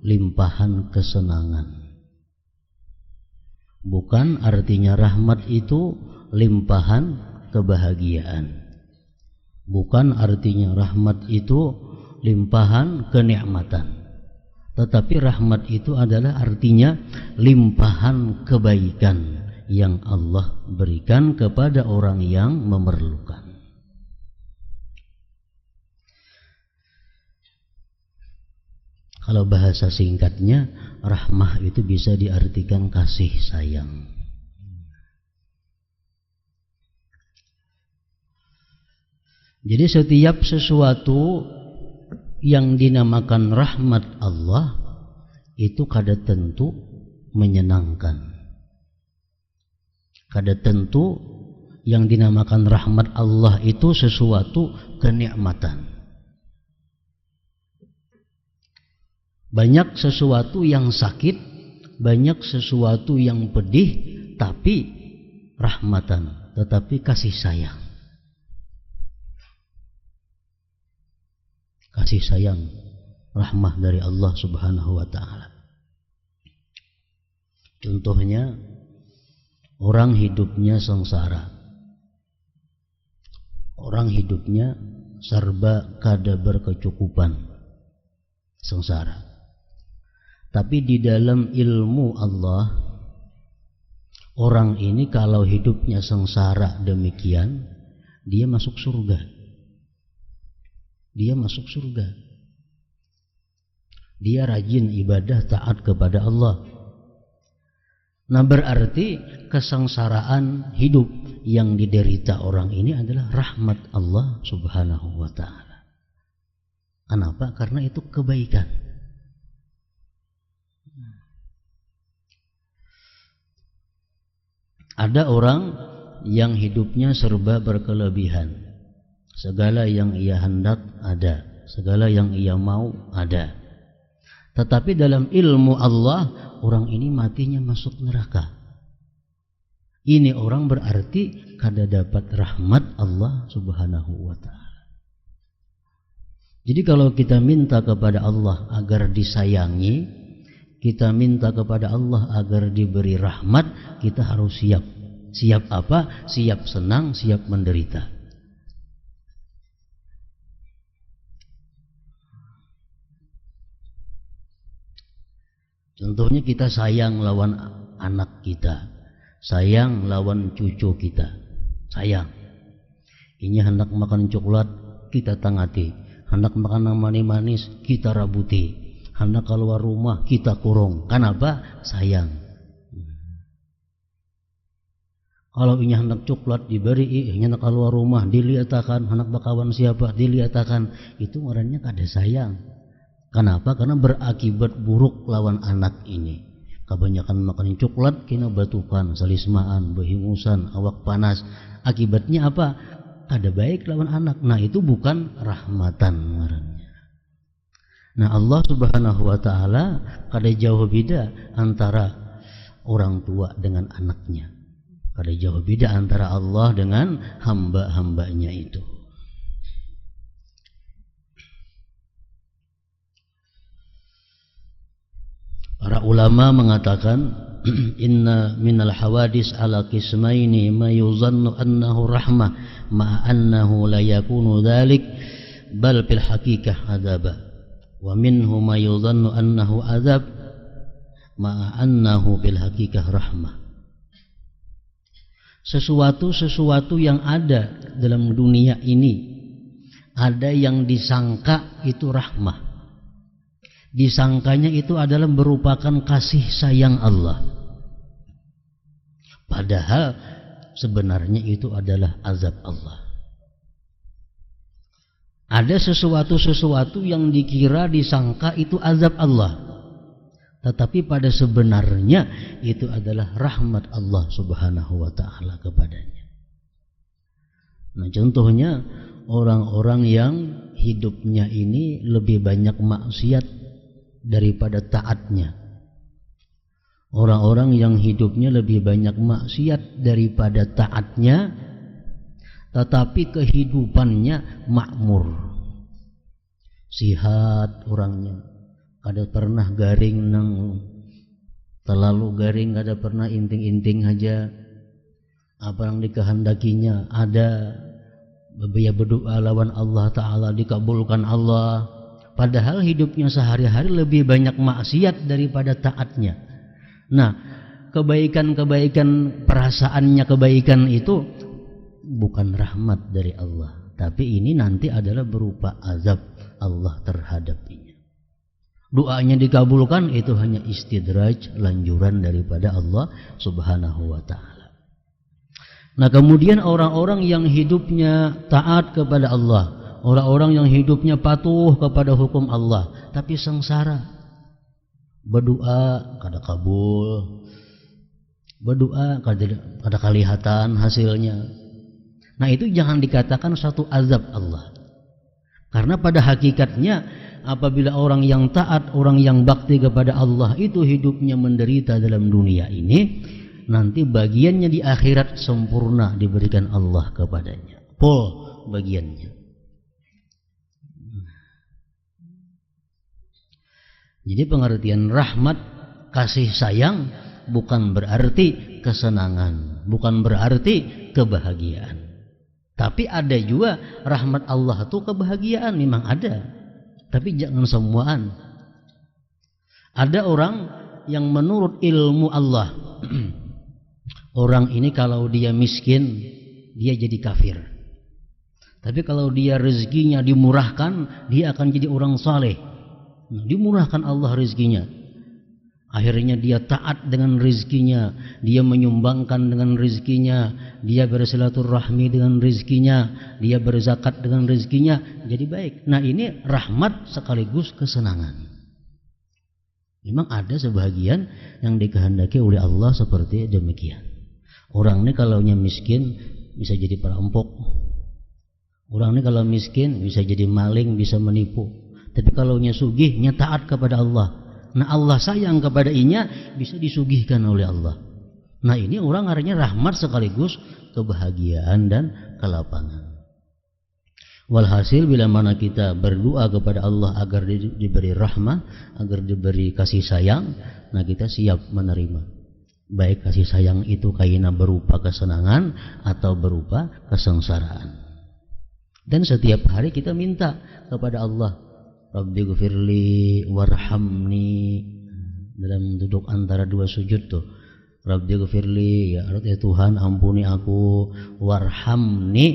limpahan kesenangan. Bukan artinya rahmat itu limpahan kebahagiaan. Bukan artinya rahmat itu limpahan kenikmatan. Tetapi rahmat itu adalah artinya limpahan kebaikan yang Allah berikan kepada orang yang memerlukan. Kalau bahasa singkatnya, rahmah itu bisa diartikan kasih sayang. Jadi setiap sesuatu yang dinamakan rahmat Allah itu kada tentu menyenangkan. Kada tentu yang dinamakan rahmat Allah itu sesuatu kenikmatan. Banyak sesuatu yang sakit, banyak sesuatu yang pedih, tapi rahmatan, tetapi kasih sayang. Kasih sayang, rahmah dari Allah Subhanahu wa ta'ala. Contohnya, orang hidupnya sengsara. Orang hidupnya serba kada berkecukupan, sengsara. Tapi di dalam ilmu Allah, orang ini kalau hidupnya sengsara demikian, dia masuk surga. Dia masuk surga. Dia rajin ibadah, taat kepada Allah. Nah, berarti kesengsaraan hidup yang diderita orang ini adalah rahmat Allah Subhanahu wa ta'ala. Kenapa? Karena itu kebaikan. Ada orang yang hidupnya serba berkelebihan. Segala yang ia hendak ada, segala yang ia mau ada. Tetapi dalam ilmu Allah, orang ini matinya masuk neraka. Ini orang berarti kada dapat rahmat Allah Subhanahu wa ta'ala. Jadi kalau kita minta kepada Allah agar disayangi, kita minta kepada Allah agar diberi rahmat, kita harus siap. Siap apa? Siap senang, siap menderita. Contohnya kita sayang lawan anak kita, sayang lawan cucu kita, sayang. Ini hendak makan coklat, kita tangati. Hendak makan manis-manis, kita rabuti. Hendak keluar rumah, kita kurung. Kenapa? Sayang. Kalau ini hendak coklat diberi, ini hendak keluar rumah diliatakan, hendak bakawan siapa diliatakan, itu orangnya kada sayang. Kenapa? Karena berakibat buruk lawan anak ini. Kebanyakan makan coklat, kena batukan, salismaan, behingusan, awak panas. Akibatnya apa? Kada baik lawan anak. Nah, itu bukan rahmatan orangnya. Nah, Allah Subhanahu wa ta'ala kada jauh beda antara orang tua dengan anaknya. Kada jauh beda antara Allah dengan hamba-hambanya itu. Para ulama mengatakan, inna minal hawadis ala qismaini ma yuzannu annahu rahmah ma annahu la yakunu dhalik bal fil haqiqah adzaba. Wa minhu ma yudhannu annahu azab ma'a annahu bil haqiqah rahmah. Sesuatu yang ada dalam dunia ini, ada yang disangka itu rahmah. Disangkanya itu adalah merupakan kasih sayang Allah. Padahal sebenarnya itu adalah azab Allah. Ada sesuatu yang dikira disangka itu azab Allah, tetapi pada sebenarnya itu adalah rahmat Allah Subhanahu wa ta'ala kepadanya. Nah, contohnya orang-orang yang hidupnya ini lebih banyak maksiat daripada taatnya. Orang-orang yang hidupnya lebih banyak maksiat daripada taatnya, tetapi kehidupannya makmur, sihat orangnya, kada pernah garing nang terlalu garing, kada pernah inting-inting aja. Apa yang dikehendakinya ada, dia berdoa lawan Allah Ta'ala dikabulkan Allah. Padahal hidupnya sehari-hari lebih banyak maksiat daripada taatnya. Nah, kebaikan-kebaikan, perasaannya kebaikan itu bukan rahmat dari Allah, tapi ini nanti adalah berupa azab Allah terhadapnya. Doanya dikabulkan itu hanya istidraj, lanjuran daripada Allah Subhanahu wa Ta'ala. Nah, kemudian orang-orang yang hidupnya taat kepada Allah, orang-orang yang hidupnya patuh kepada hukum Allah, tapi sengsara, berdoa kada kabul, berdoa kada kelihatan hasilnya. Nah, itu jangan dikatakan satu azab Allah, karena pada hakikatnya apabila orang yang taat, orang yang bakti kepada Allah itu hidupnya menderita dalam dunia ini, nanti bagiannya di akhirat sempurna diberikan Allah kepadanya, full bagiannya. Jadi pengertian rahmat, kasih sayang bukan berarti kesenangan, bukan berarti kebahagiaan. Tapi ada juga rahmat Allah itu kebahagiaan, memang ada, tapi jangan semuaan. Ada orang yang menurut ilmu Allah orang ini kalau dia miskin dia jadi kafir, tapi kalau dia rezekinya dimurahkan dia akan jadi orang saleh. Dimurahkan Allah rezekinya, akhirnya dia taat dengan rezekinya, dia menyumbangkan dengan rezekinya, dia bersilaturahmi dengan rezekinya, dia berzakat dengan rezekinya, jadi baik. Nah, ini rahmat sekaligus kesenangan. Memang ada sebahagian yang dikehendaki oleh Allah seperti demikian. Orang ini kalau miskin bisa jadi perampok. Orang ini kalau miskin bisa jadi maling, bisa menipu. Tapi kalau sugih, taat kepada Allah. Nah, Allah sayang kepada inya, bisa disugihkan oleh Allah. Nah, ini orang artinya rahmat sekaligus kebahagiaan dan kelapangan. Walhasil bila mana kita berdoa kepada Allah agar diberi rahmat, agar diberi kasih sayang, nah kita siap menerima. Baik kasih sayang itu kaina berupa kesenangan atau berupa kesengsaraan. Dan setiap hari kita minta kepada Allah, Rabbi ghfirli warhamni, dalam duduk antara dua sujud tuh, Rabbi ghfirli, ya Tuhan ampuni aku, warhamni,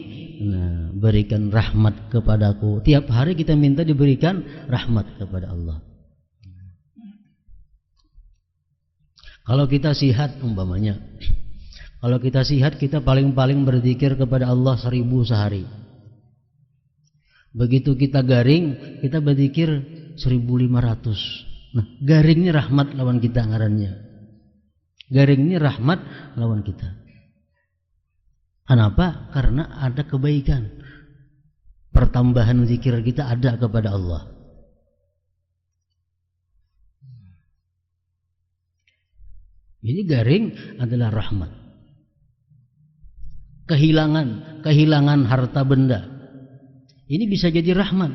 nah, berikan rahmat kepadaku. Tiap hari kita minta diberikan rahmat kepada Allah. Kalau kita sihat umpamanya, kalau kita sihat kita paling-paling berzikir kepada Allah 1000 sehari. Begitu kita garing, kita berzikir 1500. Nah, garing ini rahmat lawan kita ngarannya. Garing ini rahmat lawan kita. Kenapa? Karena ada kebaikan. Pertambahan zikir kita ada kepada Allah. Jadi garing adalah rahmat. Kehilangan harta benda, ini bisa jadi rahmat.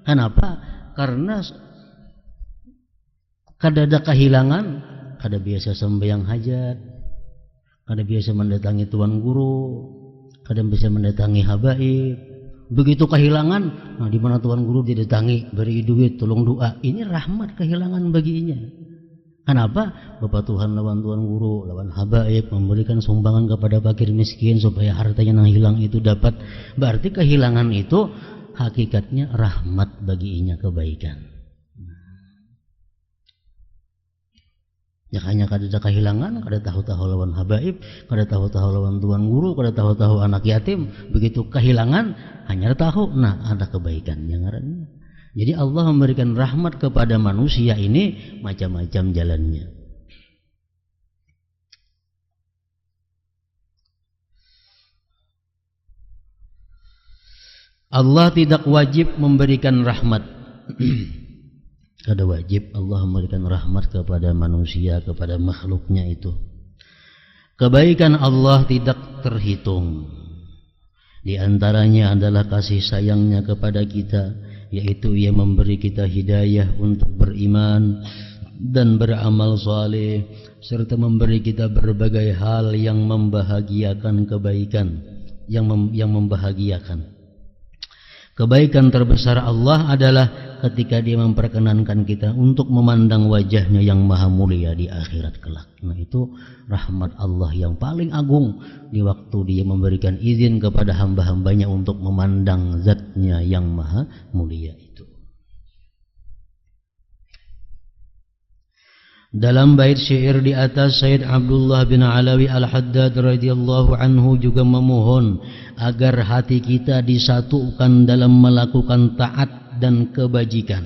Kenapa? Karena kada ada kehilangan, kada biasa sembahyang hajat, kada biasa mendatangi tuan guru, kada bisa mendatangi habaib. Begitu kehilangan, nah di mana tuan guru didatangi, beri duit, tolong doa. Ini rahmat kehilangan baginya. Kenapa? Bapak Tuhan lawan tuan guru, lawan habaib, memberikan sumbangan kepada fakir miskin supaya hartanya yang hilang itu dapat. Berarti kehilangan itu hakikatnya rahmat baginya, kebaikan. Ya hanya kada ada kehilangan, kada tahu-tahu lawan habaib, kada tahu-tahu lawan tuan guru, kada tahu-tahu anak yatim. Begitu kehilangan hanya tahu, nah ada kebaikan yang ngarannya. Jadi Allah memberikan rahmat kepada manusia ini macam-macam jalannya. Allah tidak wajib memberikan rahmat. Kada wajib Allah memberikan rahmat kepada manusia, kepada makhluknya itu. Kebaikan Allah tidak terhitung. Di antaranya adalah kasih sayangnya kepada kita. yaitu Ia memberi kita hidayah untuk beriman dan beramal saleh, serta memberi kita berbagai hal yang membahagiakan kebaikan, yang membahagiakan. Kebaikan terbesar Allah adalah ketika Dia memperkenankan kita untuk memandang wajahnya yang maha mulia di akhirat kelak. Nah, itu rahmat Allah yang paling agung di waktu Dia memberikan izin kepada hamba-hambanya untuk memandang zatnya yang maha mulia itu. Dalam bait syair di atas, Sayyid Abdullah bin Alawi Al-Haddad radhiyallahu anhu juga memohon agar hati kita disatukan dalam melakukan taat dan kebajikan.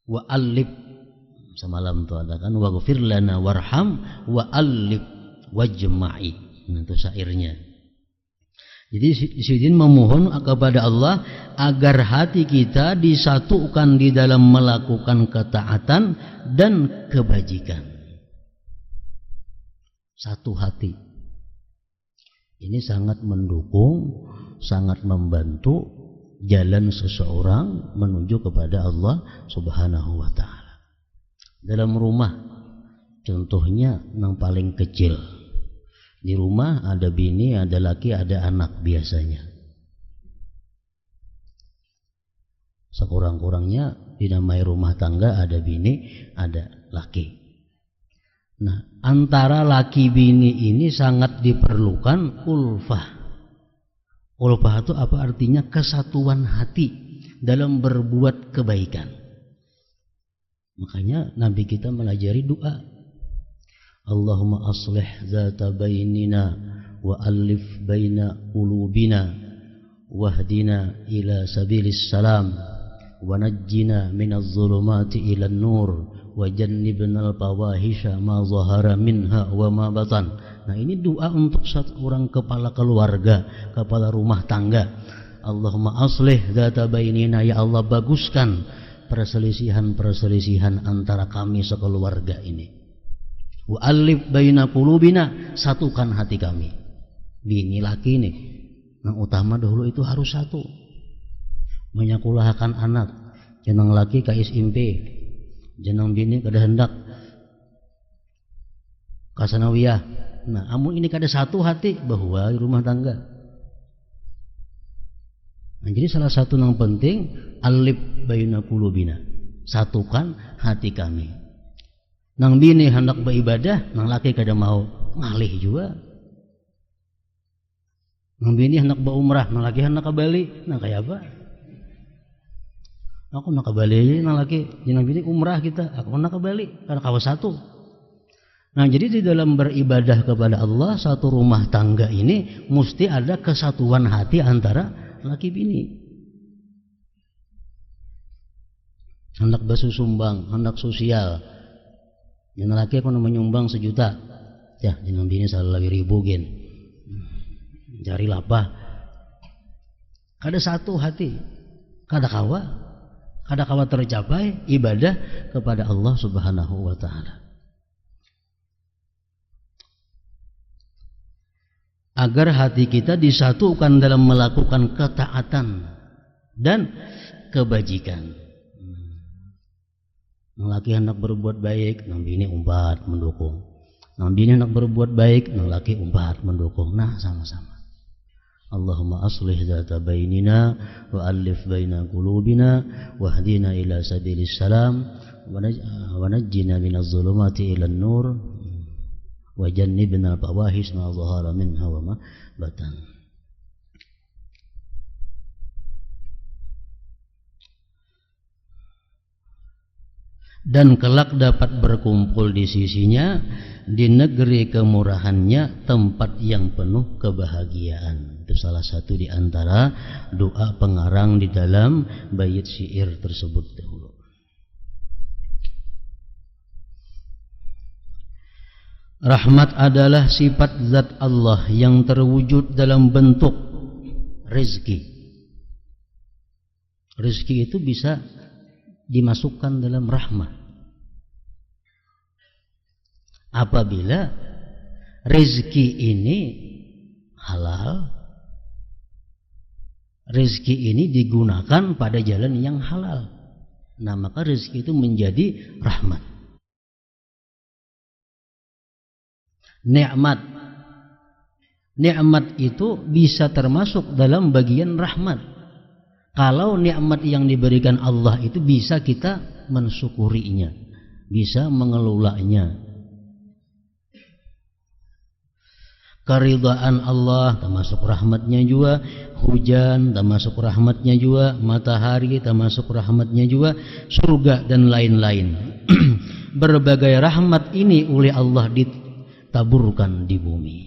Wa alif, semalam tu ada kan, waghfir lana warham wa alif wajma'i. Nah, itu syairnya. Jadi Syedin memohon kepada Allah agar hati kita disatukan di dalam melakukan ketaatan dan kebajikan. Satu hati. Ini sangat mendukung, sangat membantu jalan seseorang menuju kepada Allah Subhanahu wa taala. Dalam rumah, contohnya yang paling kecil. Di rumah ada bini, ada laki, ada anak biasanya. Sekurang-kurangnya dinamai rumah tangga ada bini, ada laki. Nah, antara laki bini ini sangat diperlukan ulfah. Ulfah itu apa artinya? Kesatuan hati dalam berbuat kebaikan. Makanya Nabi kita melajari doa. Allahumma aslih zata bainina wa alif baina qulubina wahdina ila sabilis salam wa najjina minaz zulumati ilan nur wa jannibnal fawahisha ma zahara minha wa ma batan. Nah, ini doa untuk seorang kepala keluarga, kepala rumah tangga. Allahumma aslih zata bainina, ya Allah baguskan perselisihan-perselisihan antara kami sekeluarga ini. Wa alif baina qulubina, satukan hati kami. Bini laki nih, yang utama dahulu itu harus satu. Menyekolahkan anak, jenang laki ka SMP, jenang bini kada hendak ka sanawiyah. Nah, amun ini kada satu hati bahwa rumah tangga. Nah, jadi salah satu yang penting alif baina qulubina, satukan hati kami. Nang bini hendak beribadah, nang laki kada mau ngalih juga. Nang bini hendak berumrah, nang laki hendak ke Bali, nah kayak apa? Aku nak ke Bali, nang laki, nang bini umrah kita, aku nak ke Bali, karena kawas satu. Nah, jadi di dalam beribadah kepada Allah, satu rumah tangga ini mesti ada kesatuan hati antara laki bini. Hendak bersumbang, hendak sosial. Yang laki aku menyumbang 1 juta, ya jenang bini 1.000 gen, jari lapah. Kada satu hati, kada kawa tercapai ibadah kepada Allah Subhanahu wa taala. Agar hati kita disatukan dalam melakukan ketaatan dan kebajikan. Nang laki hendak berbuat baik, nang bini umpat mendukung. Nang bini hendak berbuat baik, nang laki umpat mendukung. Nah, sama-sama. Allahumma aslih zata bainina wa alif baina qulubina wahdina ila sabilis salam wa najjina minaz zulumati ilan nur wa jannibna al-fawahish ma zahara minha wa ma batan. Dan kelak dapat berkumpul di sisinya di negeri kemurahannya, tempat yang penuh kebahagiaan. Itu salah satu di antara doa pengarang di dalam bait syair tersebut dahulu. Rahmat adalah sifat zat Allah yang terwujud dalam bentuk rezeki. Rezeki itu bisa dimasukkan dalam rahmat apabila rezeki ini halal rezeki ini digunakan pada jalan yang halal. Nah, maka rezeki itu menjadi rahmat. Nikmat itu bisa termasuk dalam bagian rahmat. Kalau nikmat yang diberikan Allah itu bisa kita mensyukurinya, bisa mengelolanya. Keridhaan Allah termasuk rahmatnya juga, hujan termasuk rahmatnya juga, matahari termasuk rahmatnya juga, surga dan lain-lain. Berbagai rahmat ini oleh Allah ditaburkan di bumi.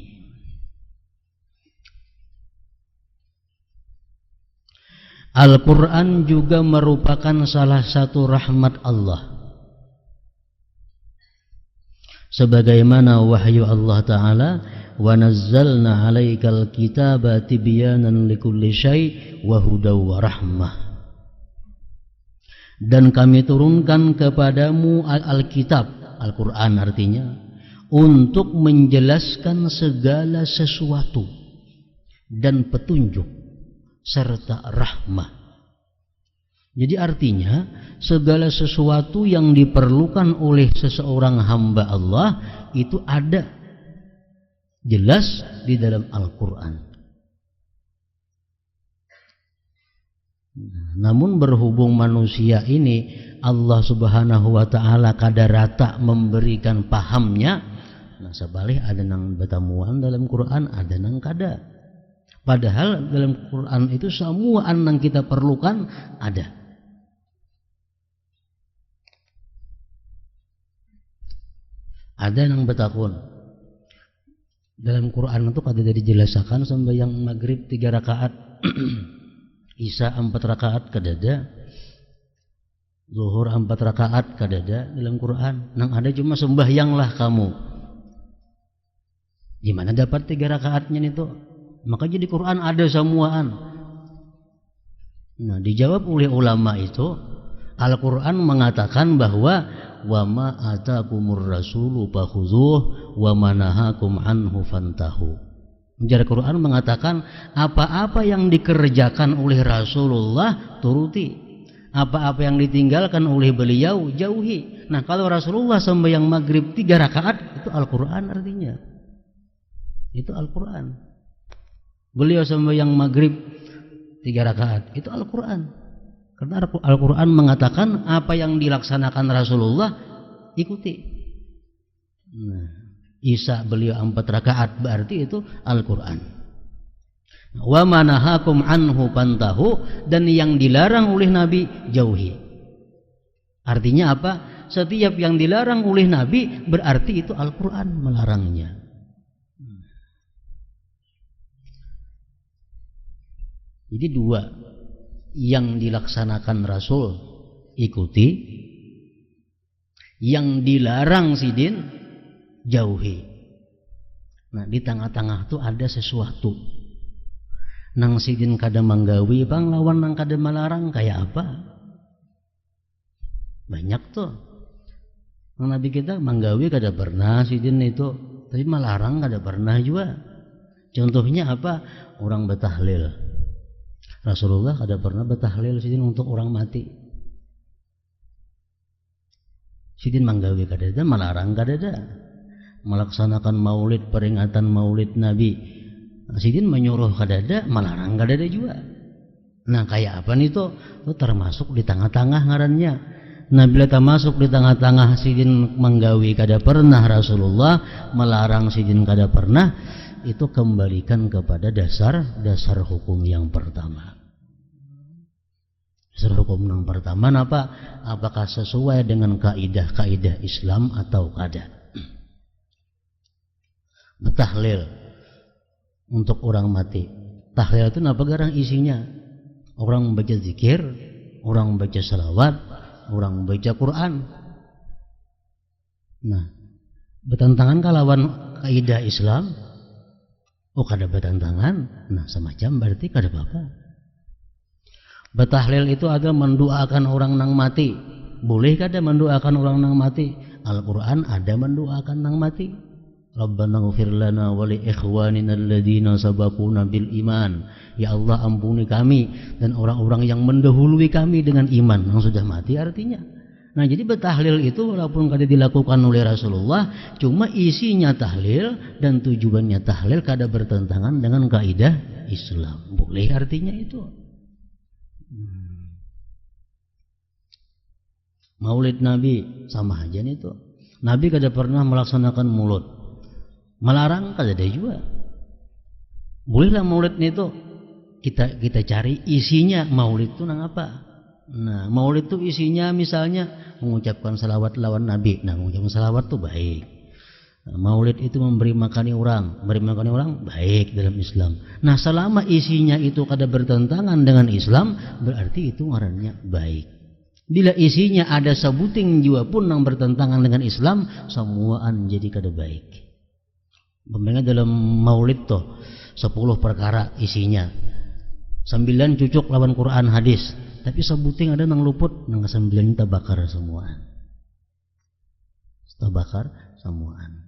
Al-Quran juga merupakan salah satu rahmat Allah. Sebagaimana wahyu Allah Ta'ala, wa nazzalna 'alaikal kitaba tibyanan likulli syai' wa hudaw wa rahmah. Dan kami turunkan kepadamu Alkitab, Al-Quran artinya, untuk menjelaskan segala sesuatu dan petunjuk serta rahmah. Jadi artinya segala sesuatu yang diperlukan oleh seseorang hamba Allah itu ada jelas di dalam Al-Quran. Namun berhubung manusia ini Allah Subhanahu wa Ta'ala kadar rata memberikan pahamnya, nah sebalik ada nang betamuan dalam Quran, ada nang kada. Padahal dalam Quran itu semua yang kita perlukan ada. Ada yang betakun. Dalam Quran itu kada dijelaskan sembahyang maghrib 3 rakaat, Isya 4 rakaat kadada, Zuhur 4 rakaat kadada dalam Quran. Nang ada cuma sembahyanglah kamu. Gimana dapat 3 rakaatnya itu? Maka jadi Quran ada semuaan. Nah, dijawab oleh ulama itu, Al-Quran mengatakan bahwa wa ma atakumur rasulu fakhudhuh wa ma nahakum anhu fantahu. Jadi Quran mengatakan apa-apa yang dikerjakan oleh Rasulullah turuti, apa-apa yang ditinggalkan oleh beliau jauhi. Nah, kalau Rasulullah sembahyang maghrib 3 rakaat itu Al-Quran artinya. Itu Al-Quran. Beliau sembahyang maghrib 3 rakaat itu Al-Quran. Karena Al-Quran mengatakan apa yang dilaksanakan Rasulullah ikuti. Nah, Isya beliau 4 rakaat berarti itu Al-Quran. Wa manahakum anhu pantahu, dan yang dilarang oleh Nabi jauhi. Artinya apa? Setiap yang dilarang oleh Nabi berarti itu Al-Quran melarangnya. Jadi 2, yang dilaksanakan Rasul ikuti, yang dilarang sidin jauhi. Nah, di tengah-tengah itu ada sesuatu. Nang sidin kada manggawi bang lawan nang kada melarang kayak apa? Banyak tuh. Nang Nabi kita manggawi kada pernah sidin itu, tapi melarang kada pernah juga. Contohnya apa? Orang bertahlil. Rasulullah kada pernah bertahlil sidin untuk orang mati. Sidin manggawi kada ada, melarang kada ada. Melaksanakan maulid, peringatan maulid Nabi, sidin menyuruh kada ada, melarang kada ada juga. Nah, kayak apa nih tuh? Itu termasuk di tengah-tengah ngarannya. Nah, bila termasuk di tengah-tengah sidin manggawi kada pernah, Rasulullah melarang sidin kada pernah, itu kembalikan kepada dasar hukum yang pertama. Dasar hukum yang pertama apa? Apakah sesuai dengan kaidah Islam atau kada? Tahlil untuk orang mati. Tahlil itu apa garang isinya? Orang membaca zikir, orang membaca salawat, orang membaca Quran. Nah, bertentangan kalawan kaidah Islam? Oh, kada bertentangan. Nah, semacam berarti kada apa-apa. Bertahlil itu adalah mendoakan orang nang mati. Boleh kada mendoakan orang nang mati? Al-Quran ada mendoakan nang mati. Rabbana ighfir lana wa li ikhwanina alladziina sabaquna bil iman. Ya Allah, ampuni kami dan orang-orang yang mendahului kami dengan iman, yang sudah mati artinya. Nah, jadi bertahlil itu walaupun kada dilakukan oleh Rasulullah, cuma isinya tahlil dan tujuannya tahlil kada bertentangan dengan kaidah Islam. Boleh artinya itu. Maulid Nabi sama aja nih tuh. Nabi kada pernah melaksanakan maulid. Melarang kada ada juga. Bolehlah maulid itu. Kita cari isinya maulid itu nang apa? Nah, maulid itu isinya misalnya mengucapkan salawat lawan Nabi. Nah, mengucapkan salawat itu baik. Nah, maulid itu memberi makan orang baik dalam Islam. Nah, selama isinya itu kada bertentangan dengan Islam, berarti itu ngarannya baik. Bila isinya ada sebuting jua pun yang bertentangan dengan Islam, semuaan jadi kada baik. Umpamanya dalam maulid tuh 10 perkara isinya, 9 cucuk lawan Quran hadis, tapi sebuting ada nang luput, nang 9 tabakar semuaan. Tabakar semuaan.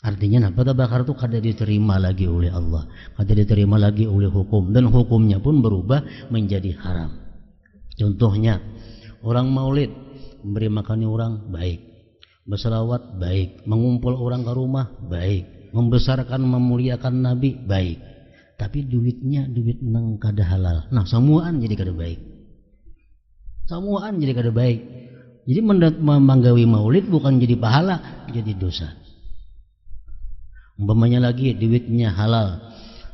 Artinya apa? Tabakar itu kada diterima lagi oleh Allah, kada diterima lagi oleh hukum, dan hukumnya pun berubah menjadi haram. Contohnya, orang maulid memberi makan orang baik, berselawat baik, mengumpul orang ke rumah baik, membesarkan memuliakan Nabi baik. Tapi duitnya duit nang kada halal. Nah, semuaan jadi kada baik. Semuaan jadi kada baik. Jadi menggawi maulid bukan jadi pahala, jadi dosa. Umpamanya lagi duitnya halal,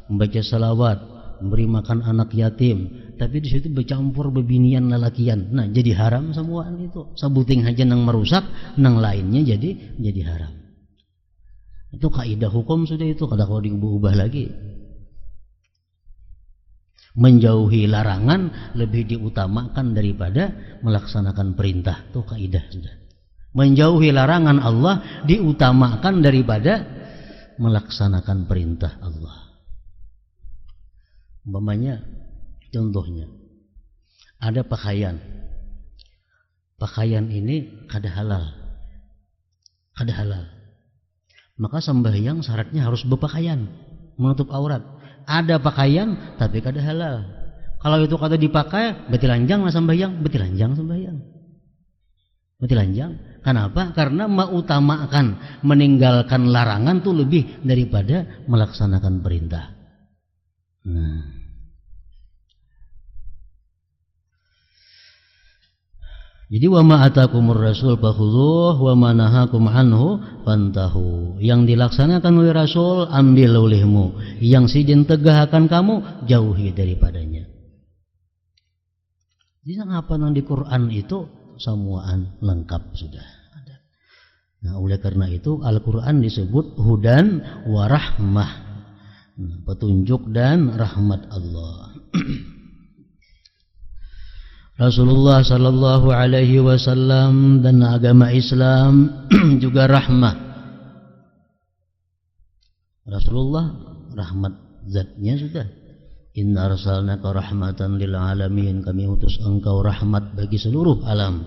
membaca salawat, memberi makan anak yatim, tapi di situ bercampur bebinian lalakian. Nah, jadi haram semuaan itu. Sebuting aja nang merusak, nang lainnya jadi haram. Itu kaidah hukum sudah itu, kada kau diubah lagi. Menjauhi larangan lebih diutamakan daripada melaksanakan perintah. Itu kaidah sudah. Menjauhi larangan Allah diutamakan daripada melaksanakan perintah Allah. Umpamanya, contohnya, ada pakaian. Pakaian ini kada halal. Kada halal. Maka sembahyang syaratnya harus berpakaian, menutup aurat. Ada pakaian tapi kada halal. Kalau itu kada dipakai, berarti lanjang lah sembahyang, berarti lanjang sembahyang. Berarti lanjang. Kenapa? Karena mengutamakan meninggalkan larangan itu lebih daripada melaksanakan perintah. Nah, jadi wa ma atakumur rasul fakhudhuhu wa ma nahakum anhu fantahu. Yang dilaksanakan oleh Rasul ambil olehmu, yang sidin tegah akan kamu jauhi daripadanya. Jadi apa yang di Quran itu semuaan lengkap sudah ada. Nah, oleh karena itu Al-Quran disebut hudan wa rahmah, petunjuk dan rahmat Allah. Rasulullah sallallahu alaihi wasallam dan agama Islam juga rahmah. Rasulullah rahmat zatnya sudah. Inna arsalnaka rahmatan lil alamin, kami utus engkau rahmat bagi seluruh alam.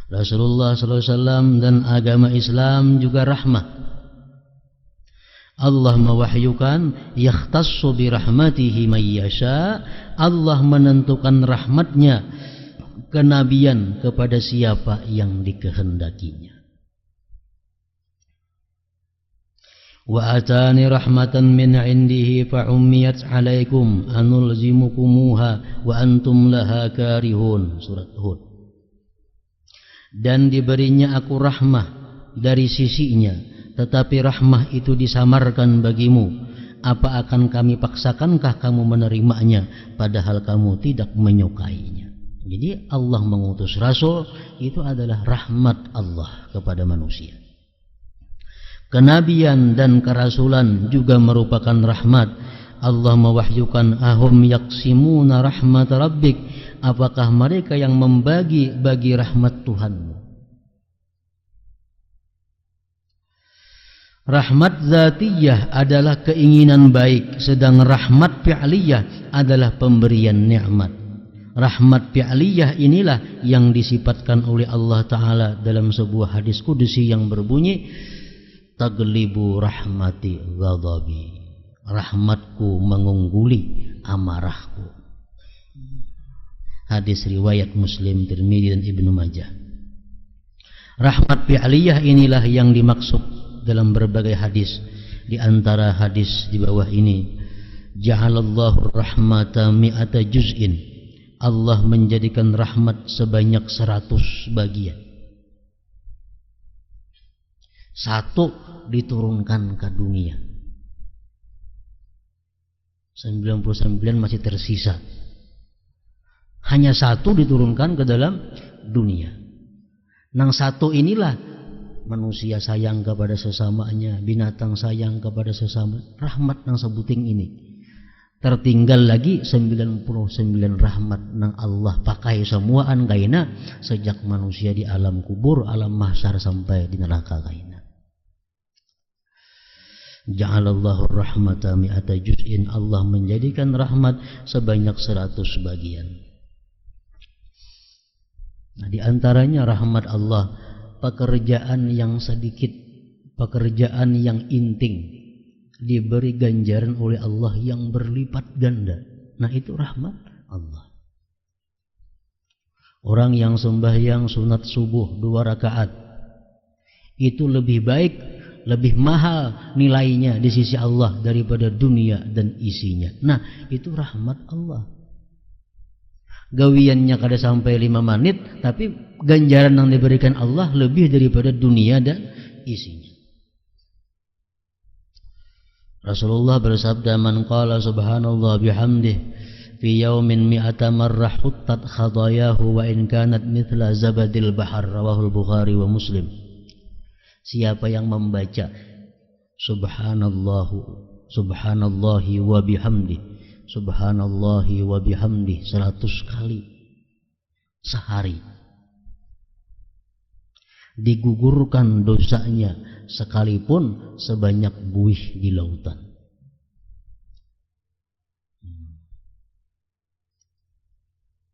Rasulullah sallallahu alaihi wasallam dan agama Islam juga rahmah. Allah mewahyukan yakhtassu bi rahmatihi may yasha. Allah menentukan rahmatnya kenabian kepada siapa yang dikehendakinya. Wa atani rahmatan min indihi fa ummiyat alaikum anulzimukumuha wa antum laha karihun. Surat Hud. Dan diberinya aku rahmah dari sisinya, tetapi rahmah itu disamarkan bagimu. Apa akan kami paksakankah kamu menerimanya padahal kamu tidak menyukainya? Jadi Allah mengutus Rasul itu adalah rahmat Allah kepada manusia. Kenabian dan kerasulan juga merupakan rahmat. Allah mewahyukan ahum yaksimuna rahmat rabbik. Apakah mereka yang membagi-bagi rahmat Tuhanmu? Rahmat zatiyah adalah keinginan baik, sedang rahmat fi'liyah adalah pemberian nikmat. Rahmat fi'liyah inilah yang disifatkan oleh Allah Ta'ala dalam sebuah hadis kudusi yang berbunyi, taglibu rahmati ghadabi. Rahmatku mengungguli amarahku. Hadis riwayat Muslim, Tirmidzi dan Ibnu Majah. Rahmat fi'liyah inilah yang dimaksud dalam berbagai hadis. Di antara hadis di bawah ini, ja'alallahu rahmata mi'ata juz'in. Allah menjadikan rahmat sebanyak 100 bagian. Satu diturunkan ke dunia, 99 masih tersisa. Hanya satu diturunkan ke dalam dunia. Nang satu inilah manusia sayang kepada sesamanya, binatang sayang kepada sesama. Rahmat nang sebuting ini. Tertinggal lagi 99 rahmat nang Allah pakai semuaan kaina sejak manusia di alam kubur, alam mahsyar sampai di neraka kaina. Ja'alallahu rahmata mi'ata juz'in. Allah menjadikan rahmat sebanyak 100 bagian. Nah, di antaranya rahmat Allah, pekerjaan yang sedikit, pekerjaan yang inting, diberi ganjaran oleh Allah yang berlipat ganda. Nah, itu rahmat Allah. Orang yang sembahyang sunat subuh 2 rakaat itu lebih baik, lebih mahal nilainya di sisi Allah daripada dunia dan isinya. Nah, itu rahmat Allah. Gawiannya kada sampai 5 menit, tapi ganjaran yang diberikan Allah lebih daripada dunia dan isinya. Rasulullah bersabda, man qala subhanallah bihamdih fi yaumin mi'ata marrah huttat khadayahu wa in kanat mithla zabadil bahar. Rawahul Bukhari wa Muslim. Siapa yang membaca subhanallahi wa bihamdih, subhanallahi wa bihamdih 100 kali sehari, digugurkan dosanya sekalipun sebanyak buih di lautan.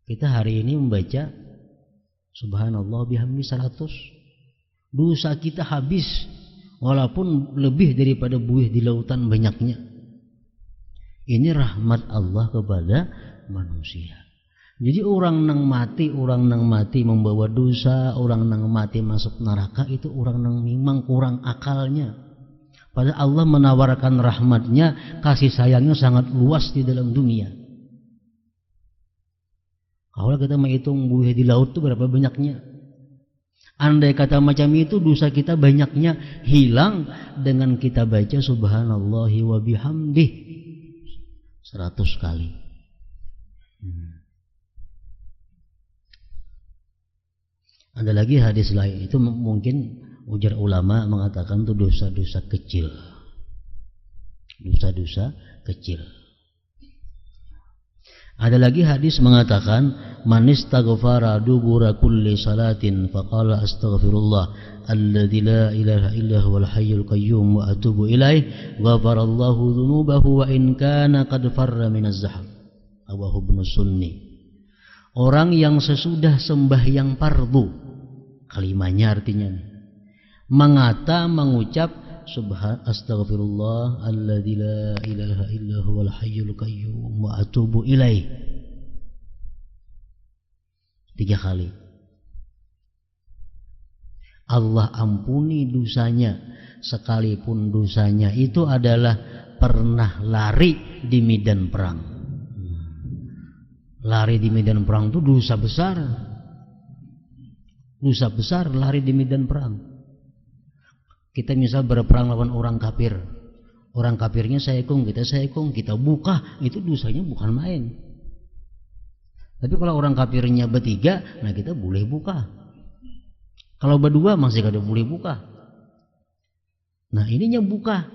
Kita hari ini membaca subhanallah bihamdih 100, dosa kita habis walaupun lebih daripada buih di lautan banyaknya. Ini rahmat Allah kepada manusia. Jadi orang nang mati membawa dosa, orang nang mati masuk neraka, itu orang nang memang kurang akalnya. Padahal Allah menawarkan rahmatnya, kasih sayangnya sangat luas di dalam dunia. Kalau kita menghitung buih di laut itu berapa banyaknya? Andai kata macam itu, dosa kita banyaknya hilang dengan kita baca subhanallahi wa bihamdih 100 kali. Ada lagi hadis lain, itu mungkin ujar ulama mengatakan itu dosa-dosa kecil. Dosa-dosa kecil. Ada lagi hadis mengatakan, man istaghfara dubura kulli salatin faqala astaghfirullah alladzi la ilaha illa huwal hayyul qayyum wa atubu ilaih ghafarallahu dzunubahu wa in kana qad farra minaz zahab. Rawahu Ibnu Sunni. Orang yang sesudah sembahyang fardu, kalimatnya artinya mengucap astaghfirullah alladzi la ilaha illa huwal hayyul qayyum wa atubu ilaih 3 kali. Allah ampuni dosanya sekalipun dosanya itu adalah pernah lari di medan perang. Lari di medan perang itu dosa besar. Dosa besar lari di medan perang. Kita misal berperang lawan orang kafir. Orang kafirnya saekung, kita buka, itu dosanya bukan main. Tapi kalau orang kafirnya bertiga, nah kita boleh buka. Kalau berdua masih kada boleh buka. Nah ininya buka.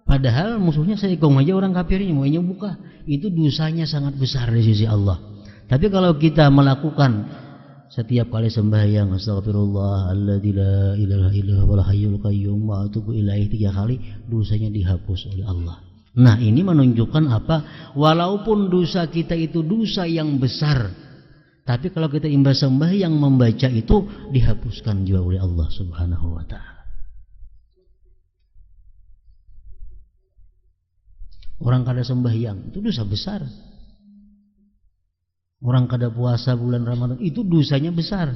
Padahal musuhnya saekung aja orang kafirnya, maunya buka. Itu dosanya sangat besar di sisi Allah. Tapi kalau kita melakukan setiap kali sembahyang astagfirullah alladzi la ilaha illa huwal hayyul qayyum wa atubu ilaih 3 kali, dosanya dihapus oleh Allah. Nah, ini menunjukkan apa? Walaupun dosa kita itu dosa yang besar, tapi kalau kita imbas sembahyang membaca itu dihapuskan juga oleh Allah Subhanahu wa taala. Orang kada sembahyang itu dosa besar. Orang kada puasa bulan Ramadan itu dosanya besar.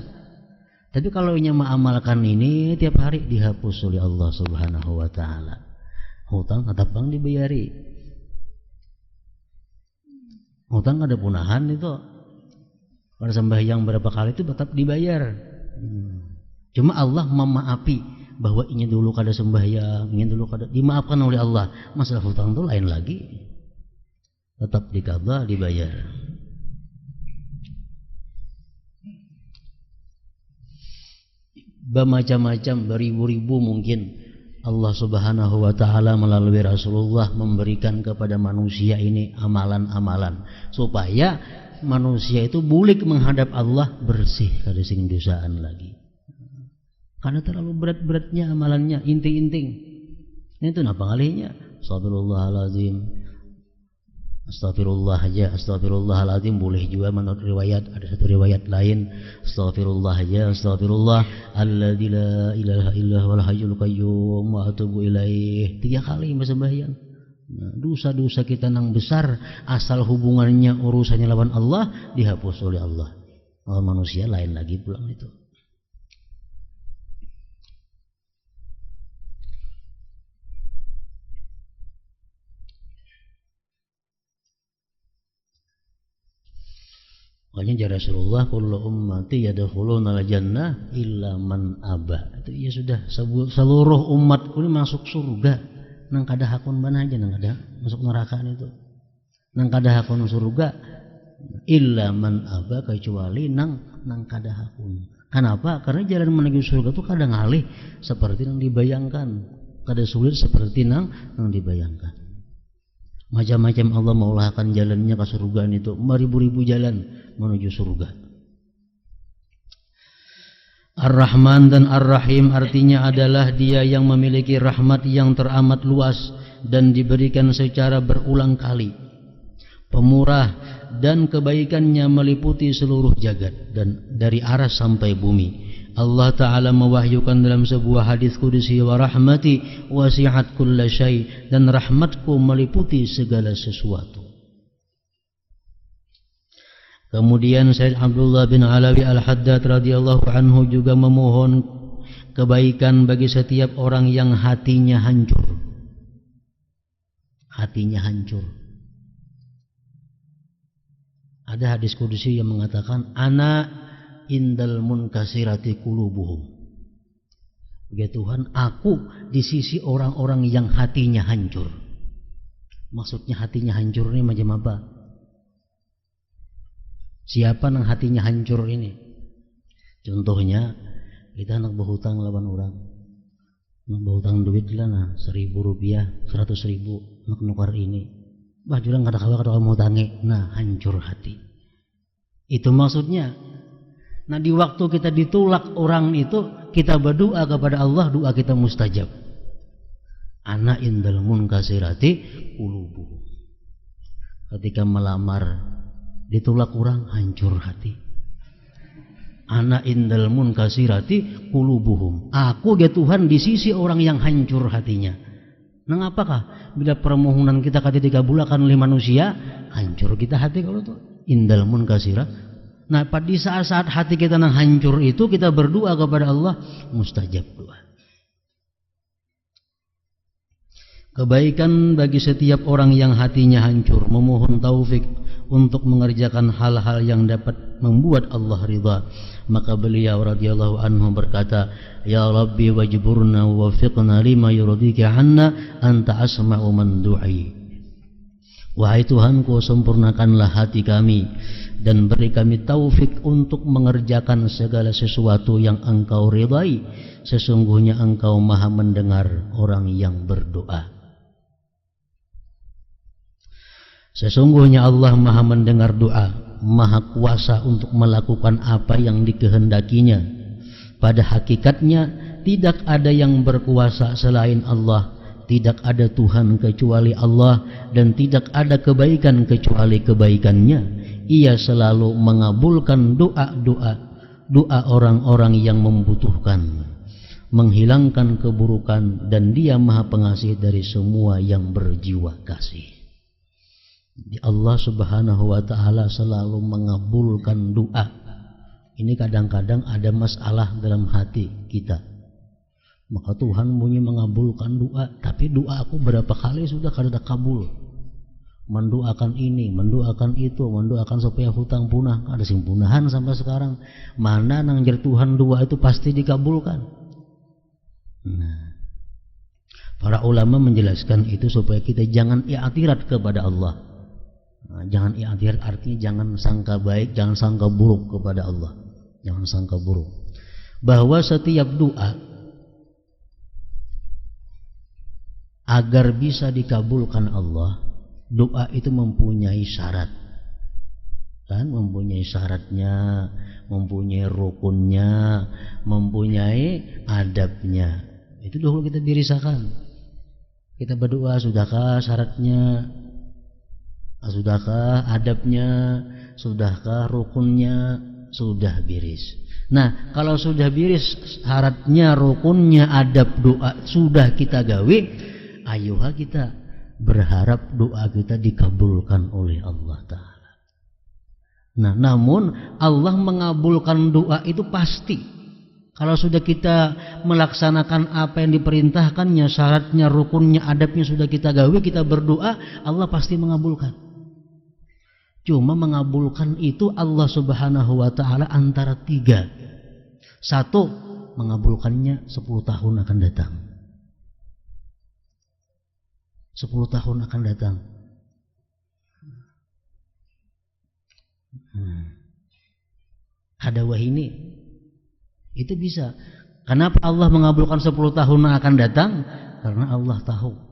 Tapi kalau nya mengamalkan ini tiap hari dihapus oleh Allah Subhanahu wa taala. Hutang tetap bang dibayari. Hutang ada punahan itu. Kalau sembahyang berapa kali itu tetap dibayar. Cuma Allah memaafi bahwa ini dulu kada sembahyang, ini dulu kada, dimaafkan oleh Allah. Masalah hutang itu lain lagi. Tetap dikabah, dibayar. Bermacam-macam, beribu-ribu mungkin Allah Subhanahu wa taala melalui Rasulullah memberikan kepada manusia ini amalan-amalan supaya manusia itu bulik menghadap Allah bersih kada sing dosaan lagi. Karena terlalu berat-beratnya amalannya, inting-inting. Itu napa ngalihnya? Astagfirullahaladzim. Astagfirullah aja, astagfirullahaladzim boleh juga menurut riwayat. Ada satu riwayat lain, astagfirullah aja, astagfirullah alladzi la ilaha illa huwal hayyul qayyum wa atubu ilaih. 3 kali sembahyang. Nah, dosa-dosa kita nang besar asal hubungannya urusannya lawan Allah dihapus oleh Allah. Lawan manusia lain lagi pulang itu. Makanya jara Rasulullah kullu ummati yadkhuluna al-jannah illa man aba. Itu ya sudah seluruh umatku ini masuk surga. Nang kada hakun mana aja nang kada masuk neraka itu. Nang kada hakun surga illa man aba kecuali nang kada hakun. Kenapa? Karena jalan menuju surga itu kada ngalih seperti yang dibayangkan. Kada sulit seperti nang dibayangkan. Macam-macam Allah maulahkan jalannya ke surga itu, beribu-ribu jalan menuju surga. Ar-Rahman dan Ar-Rahim artinya adalah Dia yang memiliki rahmat yang teramat luas dan diberikan secara berulang kali. Pemurah dan kebaikannya meliputi seluruh jagat dan dari aras sampai bumi. Allah Ta'ala mewahyukan dalam sebuah hadis qudsi, wa rahmati wasi'at kulla syai, dan rahmatku meliputi segala sesuatu. Kemudian Sayyid Abdullah bin Alawi Al-Haddad radhiyallahu anhu juga memohon kebaikan bagi setiap orang yang hatinya hancur. Hatinya hancur. Ada hadis qudsi yang mengatakan ana indal munkasirati qulubuhum. Ya Tuhan, aku di sisi orang-orang yang hatinya hancur. Maksudnya hatinya hancur ini macam apa? Siapa yang hatinya hancur ini? Contohnya kita nak berhutang lawan orang, nak berhutang duit lah nah 1.000 rupiah, 100.000 nak nukar ini. Bah juga nggak ada kawan mau tangi, nah hancur hati. Itu maksudnya. Nah di waktu kita ditolak orang itu, kita berdoa kepada Allah, doa kita mustajab. Ana indal munkasirati qulubuhum. Ketika melamar ditolak orang, hancur hati. Ana indal munkasirati qulubuhum. Aku ya Tuhan di sisi orang yang hancur hatinya. Nah apakah bila permohonan kita ketika dikabulkan oleh manusia, hancur kita hati kalau itu indal munkasirah. Nah pada saat-saat hati kita yang hancur itu kita berdoa kepada Allah, mustajab doa. Kebaikan bagi setiap orang yang hatinya hancur, memohon taufik untuk mengerjakan hal-hal yang dapat membuat Allah ridha. Maka beliau radhiyallahu anhu berkata, Ya Rabbi wajburna wafiqna lima yurdika anna anta asma'u man du'i. Wahai Tuhanku, sempurnakanlah hati kami dan beri kami taufik untuk mengerjakan segala sesuatu yang Engkau ridai. Sesungguhnya Engkau maha mendengar orang yang berdoa. Sesungguhnya Allah maha mendengar doa, maha kuasa untuk melakukan apa yang dikehendakinya. Pada hakikatnya tidak ada yang berkuasa selain Allah. Tidak ada Tuhan kecuali Allah dan tidak ada kebaikan kecuali kebaikannya. Ia selalu mengabulkan doa orang-orang yang membutuhkan, menghilangkan keburukan, dan Dia maha pengasih dari semua yang berjiwa kasih. Allah Subhanahu wa ta'ala selalu mengabulkan doa. Ini kadang-kadang ada masalah dalam hati kita, maka Tuhan bunyi mengabulkan doa. Tapi doa aku berapa kali sudah kada kabul. Mendoakan ini, mendoakan itu, mendoakan supaya hutang punah, ada sing punahan sampai sekarang. Mana nang jar Tuhan doa itu pasti dikabulkan. Nah, para ulama menjelaskan itu supaya kita jangan i'tirat kepada Allah. Nah, jangan i'tirat artinya jangan sangka baik, jangan sangka buruk kepada Allah. Jangan sangka buruk. Bahwa setiap doa agar bisa dikabulkan Allah, doa itu mempunyai syarat. Kan mempunyai syaratnya, mempunyai rukunnya, mempunyai adabnya. Itu dulu kita dirisakan. Kita berdoa, sudahkah syaratnya? Sudahkah adabnya? Sudahkah rukunnya? Sudah biris. Nah, kalau sudah biris syaratnya, rukunnya, adab doa sudah kita gawe, ayolah kita berharap doa kita dikabulkan oleh Allah Ta'ala. Nah, namun Allah mengabulkan doa itu pasti. Kalau sudah kita melaksanakan apa yang diperintahkannya, syaratnya, rukunnya, adabnya sudah kita gawe, kita berdoa, Allah pasti mengabulkan. Cuma mengabulkan itu Allah Subhanahu wa ta'ala antara 3. 1, mengabulkannya 10 tahun akan datang. 10 tahun akan datang. Ada wahini. Itu bisa. Kenapa Allah mengabulkan 10 tahun akan datang? Karena Allah tahu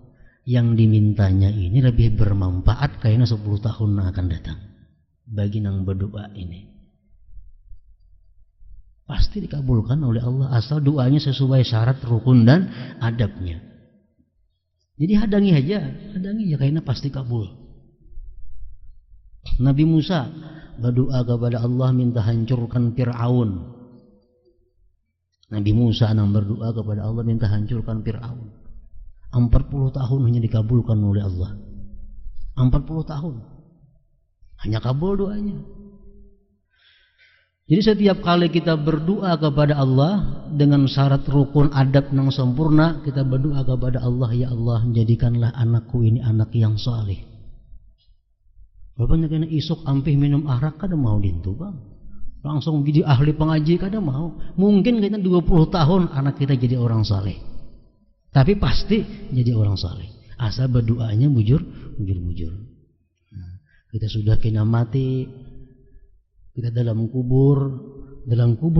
yang dimintanya ini lebih bermanfaat kayaknya 10 tahun akan datang bagi nang berdoa ini. Pasti dikabulkan oleh Allah asal doanya sesuai syarat, rukun dan adabnya. Jadi hadangi aja kayaknya pasti kabul. Nabi Musa berdoa kepada Allah minta hancurkan Fir'aun. Nabi Musa nang berdoa kepada Allah minta hancurkan Fir'aun. 40 tahun hanya dikabulkan oleh Allah. 40 tahun hanya kabul doanya. Jadi setiap kali kita berdoa kepada Allah dengan syarat rukun adab yang sempurna, kita berdoa kepada Allah, ya Allah jadikanlah anakku ini anak yang saleh. Bapaknya kena isuk ampih minum arak kada mau dintu bang. Langsung jadi ahli pengaji kada mau. Mungkin kita 20 tahun anak kita jadi orang saleh. Tapi pasti jadi orang saleh. Asal berdoanya bujur. Nah, kita sudah kena mati, kita dalam kubur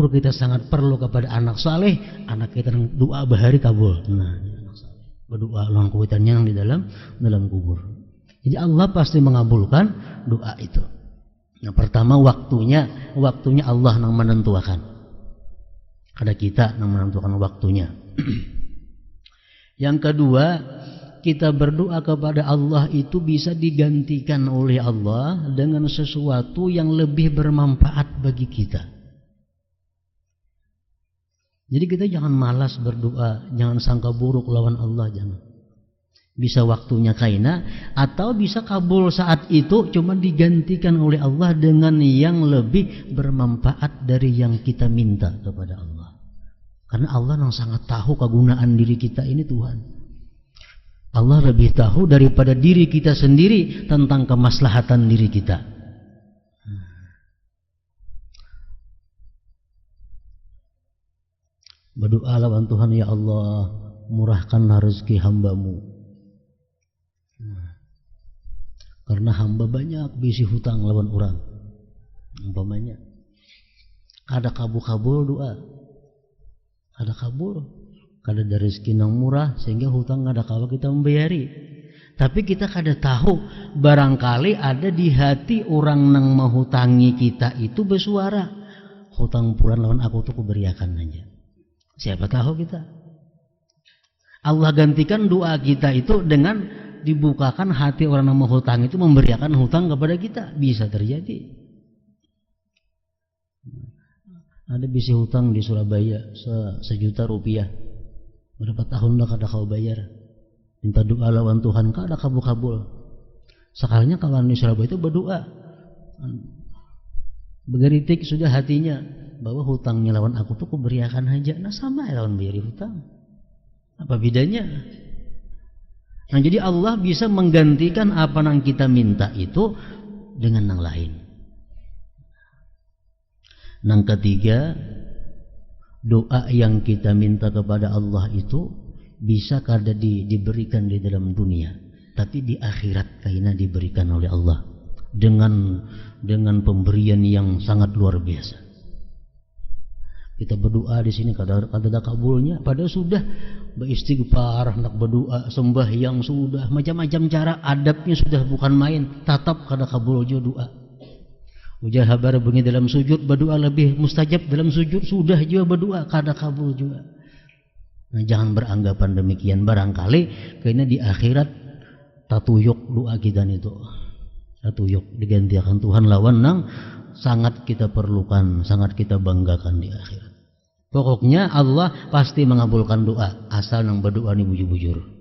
kita sangat perlu kepada anak saleh. Anak kita doa bahari kabul. Nah, anak saleh berdoa lang kuitannya yang di dalam kubur. Jadi Allah pasti mengabulkan doa itu. Yang pertama waktunya Allah yang menentukan. Ada kita yang menentukan waktunya. Yang kedua, kita berdoa kepada Allah itu bisa digantikan oleh Allah dengan sesuatu yang lebih bermanfaat bagi kita. Jadi kita jangan malas berdoa, jangan sangka buruk lawan Allah, jangan. Bisa waktunya kaina atau bisa kabul saat itu, cuma digantikan oleh Allah dengan yang lebih bermanfaat dari yang kita minta kepada Allah. Karena Allah yang sangat tahu kegunaan diri kita ini Tuhan. Allah lebih tahu daripada diri kita sendiri tentang kemaslahatan diri kita. Berdoa lawan Tuhan, ya Allah murahkanlah rezeki hambamu. Karena hamba banyak bisi hutang lawan orang. Umpamanya ada kabul doa. Ada kabul, kada ada rezeki yang murah sehingga hutang kada kawa kita membayari. Tapi kita kada tahu barangkali ada di hati orang yang menghutangi kita itu bersuara, hutang puran lawan aku tuh kuberiakan aja. Siapa tahu kita. Allah gantikan doa kita itu dengan dibukakan hati orang yang menghutang itu memberiakan hutang kepada kita. Bisa terjadi. Ada bisi hutang di Surabaya sejuta rupiah. Berapa tahun dah kada kau bayar. Minta doa lawan Tuhan kada kabul-kabul. Sekalinya kawan di Surabaya itu berdoa, begeritik sudah hatinya bahwa hutangnya lawan aku tuh kuberiakan aja. Nah sama ya lawan bayar hutang. Apa bedanya? Nah jadi Allah bisa menggantikan apa yang kita minta itu dengan yang lain. Yang ketiga, doa yang kita minta kepada Allah itu bisa kada diberikan di dalam dunia, tapi di akhirat kaina diberikan oleh Allah dengan pemberian yang sangat luar biasa. Kita berdoa di sini kada ada kabulnya, padahal sudah beristighfar, hendak berdoa, sembahyang sudah, macam-macam cara, adabnya sudah bukan main, tetap kada kabul juga doa. Ujah habar bengi dalam sujud berdoa lebih mustajab dalam sujud, sudah juga berdoa kada kabul juga. Nah, jangan beranggapan demikian, barangkali karena di akhirat tatuyuk doa kita itu. Tatuyuk digantikan Tuhan lawan nang sangat kita perlukan, sangat kita banggakan di akhirat. Pokoknya Allah pasti mengabulkan doa asal nang berdoa ni bujur-bujur.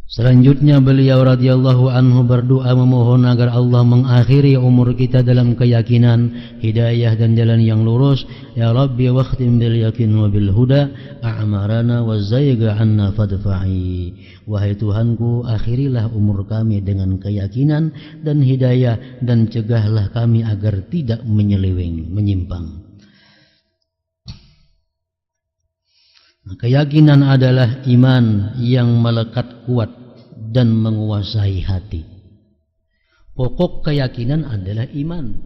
Selanjutnya beliau radhiyallahu anhu berdoa memohon agar Allah mengakhiri umur kita dalam keyakinan, hidayah dan jalan yang lurus. Ya Rabbi wakhtim bil yakin wa bil huda a'marana wa zayga anna fadfa'i. Wahai Tuhanku, akhirilah umur kami dengan keyakinan dan hidayah, dan cegahlah kami agar tidak menyeleweng, menyimpang. Nah, keyakinan adalah iman yang melekat kuat dan menguasai hati. Pokok keyakinan adalah iman.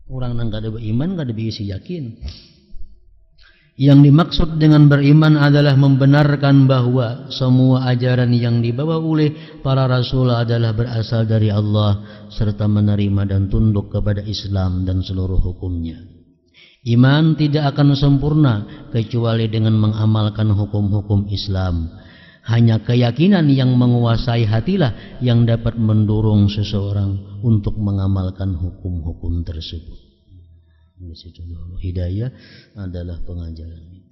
Orang yang kada beriman kada bisa yakin. Yang dimaksud dengan beriman adalah membenarkan bahwa semua ajaran yang dibawa oleh para rasul adalah berasal dari Allah, serta menerima dan tunduk kepada Islam dan seluruh hukumnya. Iman tidak akan sempurna kecuali dengan mengamalkan hukum-hukum Islam. Hanya keyakinan yang menguasai hatilah yang dapat mendorong seseorang untuk mengamalkan hukum-hukum tersebut. Hidayah adalah pengajaran.